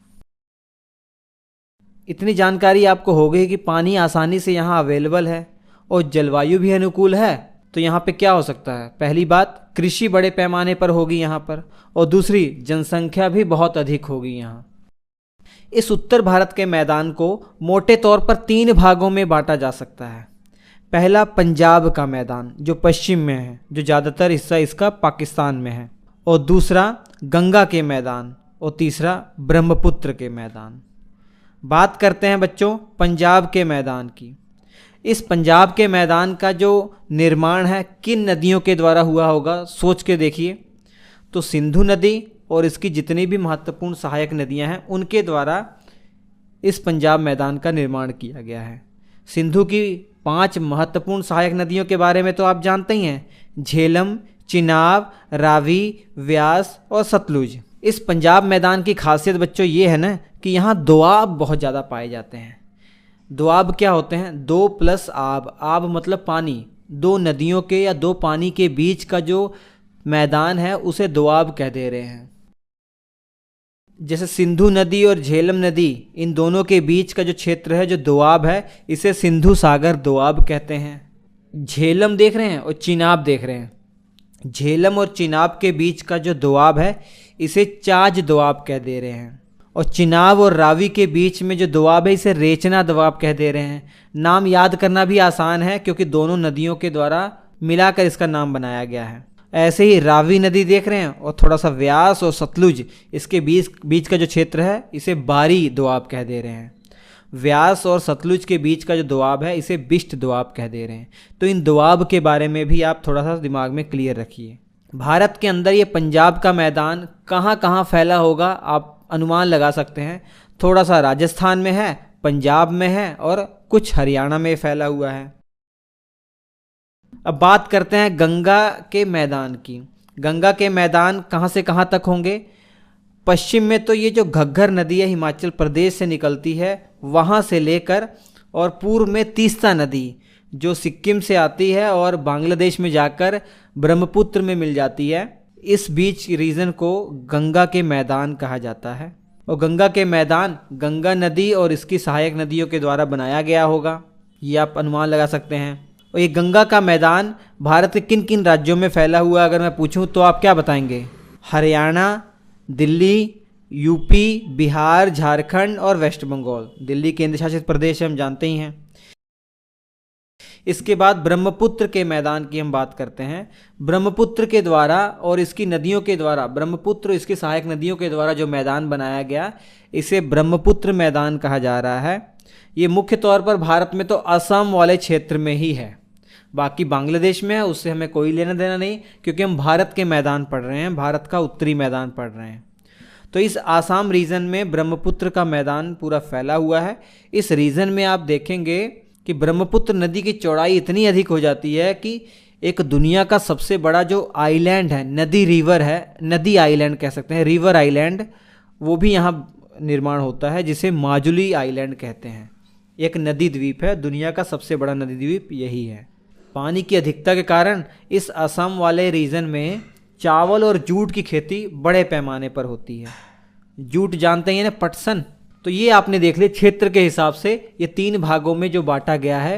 इतनी जानकारी आपको हो गई कि पानी आसानी से यहाँ अवेलेबल है और जलवायु भी अनुकूल है। तो यहाँ पे क्या हो सकता है? पहली बात, कृषि बड़े पैमाने पर होगी यहाँ पर, और दूसरी, जनसंख्या भी बहुत अधिक होगी यहाँ। इस उत्तर भारत के मैदान को मोटे तौर पर 3 भागों में बांटा जा सकता है। पहला पंजाब का मैदान जो पश्चिम में है, जो ज़्यादातर हिस्सा इसका पाकिस्तान में है, और दूसरा गंगा के मैदान, और तीसरा ब्रह्मपुत्र के मैदान। बात करते हैं बच्चों पंजाब के मैदान की। इस पंजाब के मैदान का जो निर्माण है किन नदियों के द्वारा हुआ होगा, सोच के देखिए। तो सिंधु नदी और इसकी जितनी भी महत्वपूर्ण सहायक नदियां हैं उनके द्वारा इस पंजाब मैदान का निर्माण किया गया है। सिंधु की 5 महत्वपूर्ण सहायक नदियों के बारे में तो आप जानते ही हैं, झेलम, चिनाब, रावी, व्यास और सतलुज। इस पंजाब मैदान की खासियत बच्चों ये है ना कि यहाँ दोआब बहुत ज़्यादा पाए जाते हैं। दोआब क्या होते हैं? 2 + आब। आब मतलब पानी। 2 नदियों के या 2 पानी के बीच का जो मैदान है उसे दोआब कह दे रहे हैं। जैसे सिंधु नदी और झेलम नदी, इन दोनों के बीच का जो क्षेत्र है जो दोआब है, इसे सिंधु सागर दोआब कहते हैं। झेलम देख रहे हैं और चिनाब देख रहे हैं। झेलम और चिनाब के बीच का जो दोआब है इसे चाज दोआब कह दे रहे हैं। और चिनाब और रावी के बीच में जो दोआब है इसे रेचना दोआब कह दे रहे हैं। नाम याद करना भी आसान है क्योंकि दोनों नदियों के द्वारा मिलाकर इसका नाम बनाया गया है। ऐसे ही रावी नदी देख रहे हैं और थोड़ा सा व्यास और सतलुज, इसके बीच का जो क्षेत्र है इसे बारी दोआब कह दे रहे हैं। व्यास और सतलुज के बीच का जो दोआब है इसे बिष्ट दोआब कह दे रहे हैं। तो इन दोआब के बारे में भी आप थोड़ा सा दिमाग में क्लियर रखिए। भारत के अंदर ये पंजाब का मैदान कहाँ कहाँ फैला होगा आप अनुमान लगा सकते हैं। थोड़ा सा राजस्थान में है, पंजाब में है और कुछ हरियाणा में फैला हुआ है। अब बात करते हैं गंगा के मैदान की। गंगा के मैदान कहाँ से कहाँ तक होंगे? पश्चिम में तो ये जो घग्गर नदी है हिमाचल प्रदेश से निकलती है वहाँ से लेकर, और पूर्व में तीस्ता नदी जो सिक्किम से आती है और बांग्लादेश में जाकर ब्रह्मपुत्र में मिल जाती है। इस बीच रीजन को गंगा के मैदान कहा जाता है। और गंगा के मैदान गंगा नदी और इसकी सहायक नदियों के द्वारा बनाया गया होगा, ये आप अनुमान लगा सकते हैं। और ये गंगा का मैदान भारत के किन किन राज्यों में फैला हुआ है अगर मैं पूछूं तो आप क्या बताएंगे? हरियाणा, दिल्ली, यूपी, बिहार, झारखंड और वेस्ट बंगाल। दिल्ली केंद्र शासित प्रदेश हम जानते ही हैं। इसके बाद ब्रह्मपुत्र के मैदान की हम बात करते हैं। ब्रह्मपुत्र के द्वारा और इसकी नदियों के द्वारा, ब्रह्मपुत्र इसकी सहायक नदियों के द्वारा जो मैदान बनाया गया इसे ब्रह्मपुत्र मैदान कहा जा रहा है। ये मुख्य तौर पर भारत में तो असम वाले क्षेत्र में ही है, बाकी बांग्लादेश में है उससे हमें कोई लेना देना नहीं, क्योंकि हम भारत के मैदान पढ़ रहे हैं, भारत का उत्तरी मैदान पढ़ रहे हैं। तो इस आसाम रीजन में ब्रह्मपुत्र का मैदान पूरा फैला हुआ है। इस रीजन में आप देखेंगे कि ब्रह्मपुत्र नदी की चौड़ाई इतनी अधिक हो जाती है कि एक दुनिया का सबसे बड़ा जो आइलैंड है, नदी रिवर है, नदी आइलैंड कह सकते हैं, रिवर आइलैंड, वो भी यहाँ निर्माण होता है जिसे माजुली आइलैंड कहते हैं। एक नदी द्वीप है, दुनिया का सबसे बड़ा नदी द्वीप यही है। पानी की अधिकता के कारण इस असम वाले रीजन में चावल और जूट की खेती बड़े पैमाने पर होती है। जूट जानते हैं ना, पटसन। तो ये आपने देख लिया क्षेत्र के हिसाब से ये 3 भागों में जो बांटा गया है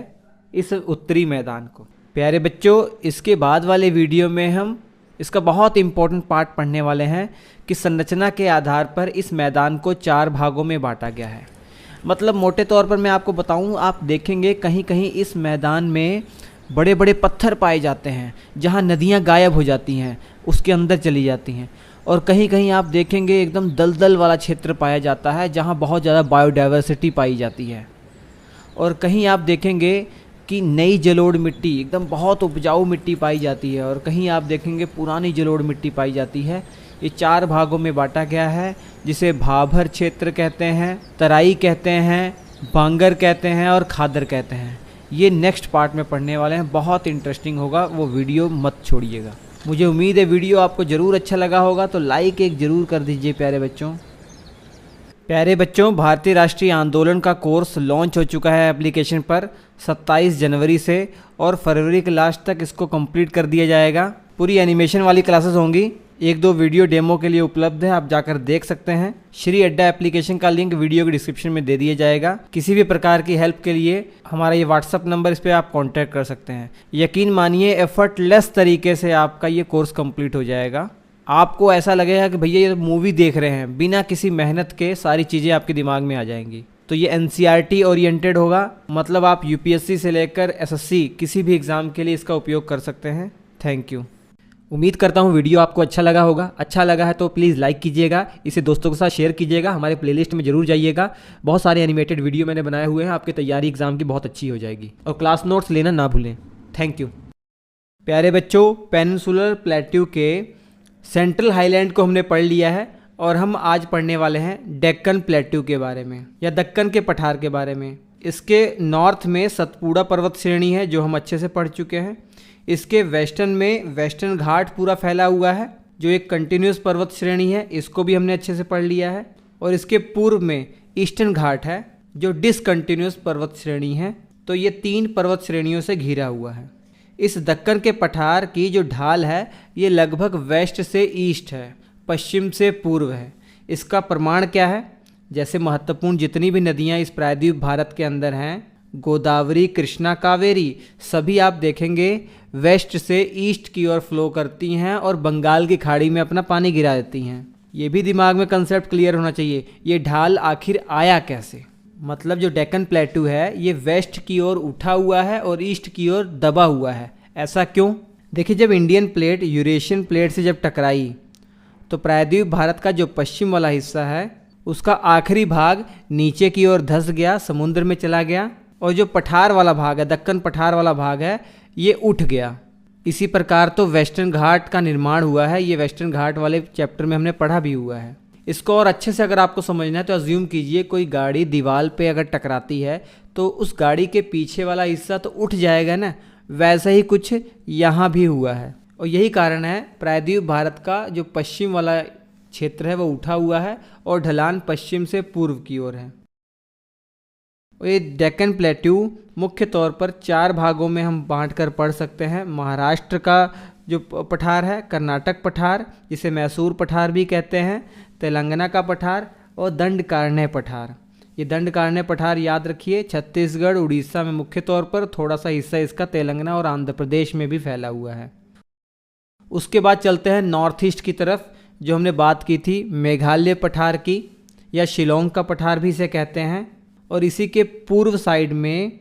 इस उत्तरी मैदान को। प्यारे बच्चों, इसके बाद वाले वीडियो में हम इसका बहुत इंपॉर्टेंट पार्ट पढ़ने वाले हैं कि संरचना के आधार पर इस मैदान को 4 भागों में बांटा गया है। मतलब मोटे तौर पर मैं आपको बताऊं, आप देखेंगे कहीं कहीं इस मैदान में बड़े बड़े पत्थर पाए जाते हैं जहां नदियां गायब हो जाती हैं, उसके अंदर चली जाती हैं। और कहीं कहीं आप देखेंगे एकदम दलदल वाला क्षेत्र पाया जाता है जहां बहुत ज़्यादा बायोडाइवर्सिटी पाई जाती है। और कहीं आप देखेंगे कि नई जलोढ़ मिट्टी, एकदम बहुत उपजाऊ मिट्टी पाई जाती है। और कहीं आप देखेंगे पुरानी जलोढ़ मिट्टी पाई जाती है। ये 4 भागों में बांटा गया है, जिसे भाभर क्षेत्र कहते हैं, तराई कहते हैं, बांगर कहते हैं और खादर कहते हैं। ये नेक्स्ट पार्ट में पढ़ने वाले हैं, बहुत इंटरेस्टिंग होगा, वो वीडियो मत छोड़िएगा। मुझे उम्मीद है वीडियो आपको ज़रूर अच्छा लगा होगा, तो लाइक एक ज़रूर कर दीजिए प्यारे बच्चों। प्यारे बच्चों, भारतीय राष्ट्रीय आंदोलन का कोर्स लॉन्च हो चुका है एप्लीकेशन पर 27 जनवरी से, और फरवरी के लास्ट तक इसको कंप्लीट कर दिया जाएगा। पूरी एनिमेशन वाली क्लासेस होंगी, 1-2 वीडियो डेमो के लिए उपलब्ध है, आप जाकर देख सकते हैं। श्री अड्डा एप्लीकेशन का लिंक वीडियो के डिस्क्रिप्शन में दे दिया जाएगा। किसी भी प्रकार की हेल्प के लिए हमारा ये व्हाट्सअप नंबर, इस पर आप कांटेक्ट कर सकते हैं। यकीन मानिए एफर्टलेस तरीके से आपका ये कोर्स कंप्लीट हो जाएगा। आपको ऐसा लगेगा कि भैया ये मूवी देख रहे हैं, बिना किसी मेहनत के सारी चीज़ें आपके दिमाग में आ जाएंगी। तो ये NCERT ओरिएंटेड होगा, मतलब आप UPSC से लेकर SSC किसी भी एग्ज़ाम के लिए इसका उपयोग कर सकते हैं। Thank you. उम्मीद करता हूँ वीडियो आपको अच्छा लगा होगा। अच्छा लगा है तो प्लीज़ लाइक कीजिएगा, इसे दोस्तों के साथ शेयर कीजिएगा, हमारे प्लेलिस्ट में जरूर जाइएगा। बहुत सारे एनिमेटेड वीडियो मैंने बनाए हुए हैं, आपकी तैयारी एग्जाम की बहुत अच्छी हो जाएगी। और क्लास नोट्स लेना ना भूलें। Thank you. प्यारे बच्चों, पेनिनसुलर प्लेट्यू के सेंट्रल हाईलैंड को हमने पढ़ लिया है, और हम आज पढ़ने वाले हैं डेक्कन प्लेट्यू के बारे में, या दक्कन के पठार के बारे में। इसके नॉर्थ में सतपुड़ा पर्वत श्रेणी है जो हम अच्छे से पढ़ चुके हैं। इसके वेस्टर्न में वेस्टर्न घाट पूरा फैला हुआ है जो एक कंटिन्यूस पर्वत श्रेणी है, इसको भी हमने अच्छे से पढ़ लिया है। और इसके पूर्व में ईस्टर्न घाट है जो डिसकंटिन्यूस पर्वत श्रेणी है। तो ये 3 पर्वत श्रेणियों से घिरा हुआ है। इस दक्कन के पठार की जो ढाल है ये लगभग वेस्ट से ईस्ट है, पश्चिम से पूर्व है। इसका प्रमाण क्या है? जैसे महत्वपूर्ण जितनी भी नदियाँ इस प्रायद्वीप भारत के अंदर हैं, गोदावरी, कृष्णा, कावेरी, सभी आप देखेंगे वेस्ट से ईस्ट की ओर फ्लो करती हैं और बंगाल की खाड़ी में अपना पानी गिरा देती हैं। ये भी दिमाग में कंसेप्ट क्लियर होना चाहिए, ये ढाल आखिर आया कैसे। मतलब जो डेक्कन प्लेटू है ये वेस्ट की ओर उठा हुआ है और ईस्ट की ओर दबा हुआ है। ऐसा क्यों? देखिए, जब इंडियन प्लेट यूरेशियन प्लेट से जब टकराई तो प्रायद्वीप भारत का जो पश्चिम वाला हिस्सा है उसका आखिरी भाग नीचे की ओर धंस गया, समुद्र में चला गया, और जो पठार वाला भाग है, दक्कन पठार वाला भाग है, ये उठ गया। इसी प्रकार तो वेस्टर्न घाट का निर्माण हुआ है। ये वेस्टर्न घाट वाले चैप्टर में हमने पढ़ा भी हुआ है। इसको और अच्छे से अगर आपको समझना है तो अज्यूम कीजिए कोई गाड़ी दीवार पे अगर टकराती है तो उस गाड़ी के पीछे वाला हिस्सा तो उठ जाएगा ना, वैसा ही कुछ यहाँ भी हुआ है। और यही कारण है प्रायद्वीप भारत का जो पश्चिम वाला क्षेत्र है वो उठा हुआ है और ढलान पश्चिम से पूर्व की ओर है। ये डेक्कन प्लेट्यू मुख्य तौर पर 4 भागों में हम बांट कर पढ़ सकते हैं। महाराष्ट्र का जो पठार है, कर्नाटक पठार जिसे मैसूर पठार भी कहते हैं, तेलंगाना का पठार और दंडकारण्य पठार। ये दंडकारण्य पठार याद रखिए, छत्तीसगढ़ उड़ीसा में मुख्य तौर पर, थोड़ा सा हिस्सा इसका तेलंगाना और आंध्र प्रदेश में भी फैला हुआ है। उसके बाद चलते हैं नॉर्थ ईस्ट की तरफ, जो हमने बात की थी मेघालय पठार की, या शिलोंग का पठार भी इसे कहते हैं। और इसी के पूर्व साइड में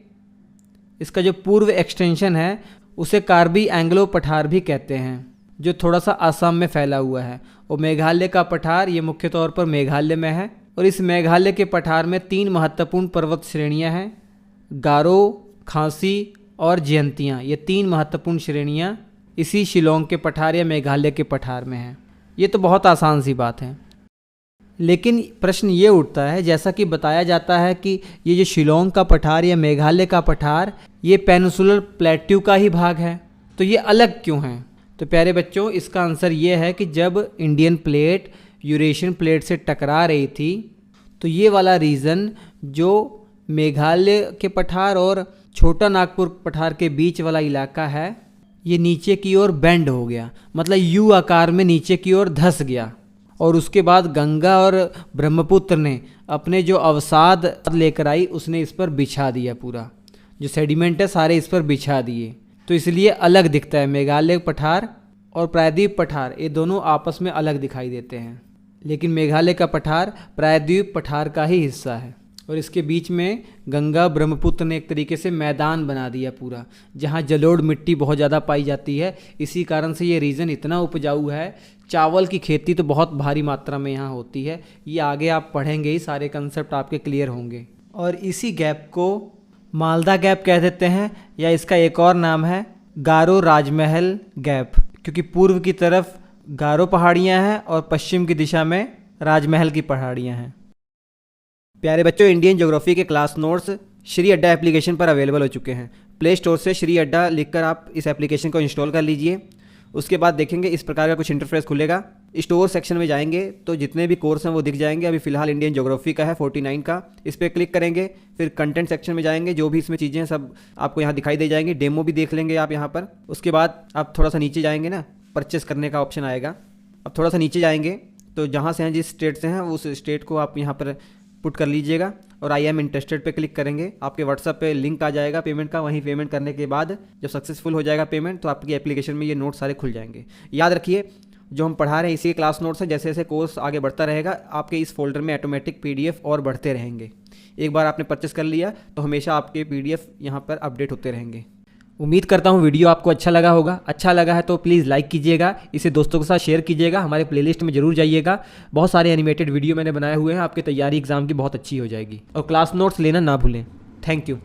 इसका जो पूर्व एक्सटेंशन है उसे कार्बी एंग्लो पठार भी कहते हैं, जो थोड़ा सा असम में फैला हुआ है। और मेघालय का पठार ये मुख्य तौर पर मेघालय में है। और इस मेघालय के पठार में 3 महत्वपूर्ण पर्वत श्रेणियां हैं, गारो, खांसी और जयंतियाँ। ये 3 महत्वपूर्ण श्रेणियाँ इसी शिलोंग के पठार या मेघालय के पठार में हैं। ये तो बहुत आसान सी बात है, लेकिन प्रश्न ये उठता है, जैसा कि बताया जाता है कि ये जो शिलोंग का पठार या मेघालय का पठार ये पेनिनसुलर प्लेट्यू का ही भाग है, तो ये अलग क्यों हैं? तो प्यारे बच्चों, इसका आंसर ये है कि जब इंडियन प्लेट यूरेशियन प्लेट से टकरा रही थी तो ये वाला रीजन जो मेघालय के पठार और छोटा नागपुर पठार के बीच वाला इलाका है ये नीचे की ओर बेंड हो गया, मतलब यू आकार में नीचे की ओर धंस गया। और उसके बाद गंगा और ब्रह्मपुत्र ने अपने जो अवसाद लेकर आई उसने इस पर बिछा दिया, पूरा जो सेडिमेंट है सारे इस पर बिछा दिए, तो इसलिए अलग दिखता है। मेघालय पठार और प्रायद्वीप पठार ये दोनों आपस में अलग दिखाई देते हैं, लेकिन मेघालय का पठार प्रायद्वीप पठार का ही हिस्सा है। और इसके बीच में गंगा ब्रह्मपुत्र ने एक तरीके से मैदान बना दिया पूरा, जहाँ जलोढ़ मिट्टी बहुत ज़्यादा पाई जाती है। इसी कारण से ये रीजन इतना उपजाऊ है। चावल की खेती तो बहुत भारी मात्रा में यहाँ होती है। ये आगे आप पढ़ेंगे ही, सारे कंसेप्ट आपके क्लियर होंगे। और इसी गैप को मालदा गैप कह देते हैं, या इसका एक और नाम है गारो राजमहल गैप, क्योंकि पूर्व की तरफ गारो पहाड़ियाँ हैं और पश्चिम की दिशा में राजमहल की पहाड़ियाँ हैं। प्यारे बच्चों, इंडियन ज्योग्राफी के क्लास नोट्स श्री अड्डा एप्लीकेशन पर अवेलेबल हो चुके हैं। प्ले स्टोर से श्री अड्डा लिखकर आप इस एप्लीकेशन को इंस्टॉल कर लीजिए। उसके बाद देखेंगे इस प्रकार का कुछ इंटरफेस खुलेगा। स्टोर सेक्शन में जाएंगे तो जितने भी कोर्स हैं वो दिख जाएंगे। अभी फिलहाल इंडियन ज्योग्राफी का है 49 का, इस पर क्लिक करेंगे। फिर कंटेंट सेक्शन में जाएंगे, जो भी इसमें चीज़ें हैं सब आपको यहाँ दिखाई दे जाएंगी। डेमो भी देख लेंगे आप यहाँ पर। उसके बाद आप थोड़ा सा नीचे जाएंगे ना, परचेस करने का ऑप्शन आएगा। अब थोड़ा सा नीचे जाएंगे तो जहाँ से हैं, जिस स्टेट से हैं उस स्टेट को आप यहाँ पर पुट कर लीजिएगा और आई एम इंटरेस्टेड पे क्लिक करेंगे। आपके व्हाट्सएप पे लिंक आ जाएगा पेमेंट का। वहीं पेमेंट करने के बाद जब सक्सेसफुल हो जाएगा पेमेंट तो आपकी एप्लीकेशन में ये नोट सारे खुल जाएंगे। याद रखिए, जो हम पढ़ा रहे हैं इसी क्लास नोट्स है। जैसे जैसे कोर्स आगे बढ़ता रहेगा आपके इस फोल्डर में ऑटोमेटिक PDF और बढ़ते रहेंगे। एक बार आपने परचेस कर लिया तो हमेशा आपके PDF यहाँ पर अपडेट होते रहेंगे। उम्मीद करता हूँ वीडियो आपको अच्छा लगा होगा। अच्छा लगा है तो प्लीज़ लाइक कीजिएगा, इसे दोस्तों के साथ शेयर कीजिएगा। हमारे प्लेलिस्ट में जरूर जाइएगा, बहुत सारे एनिमेटेड वीडियो मैंने बनाए हुए हैं। आपकी तैयारी एग्जाम की बहुत अच्छी हो जाएगी। और क्लास नोट्स लेना ना भूलें। Thank you.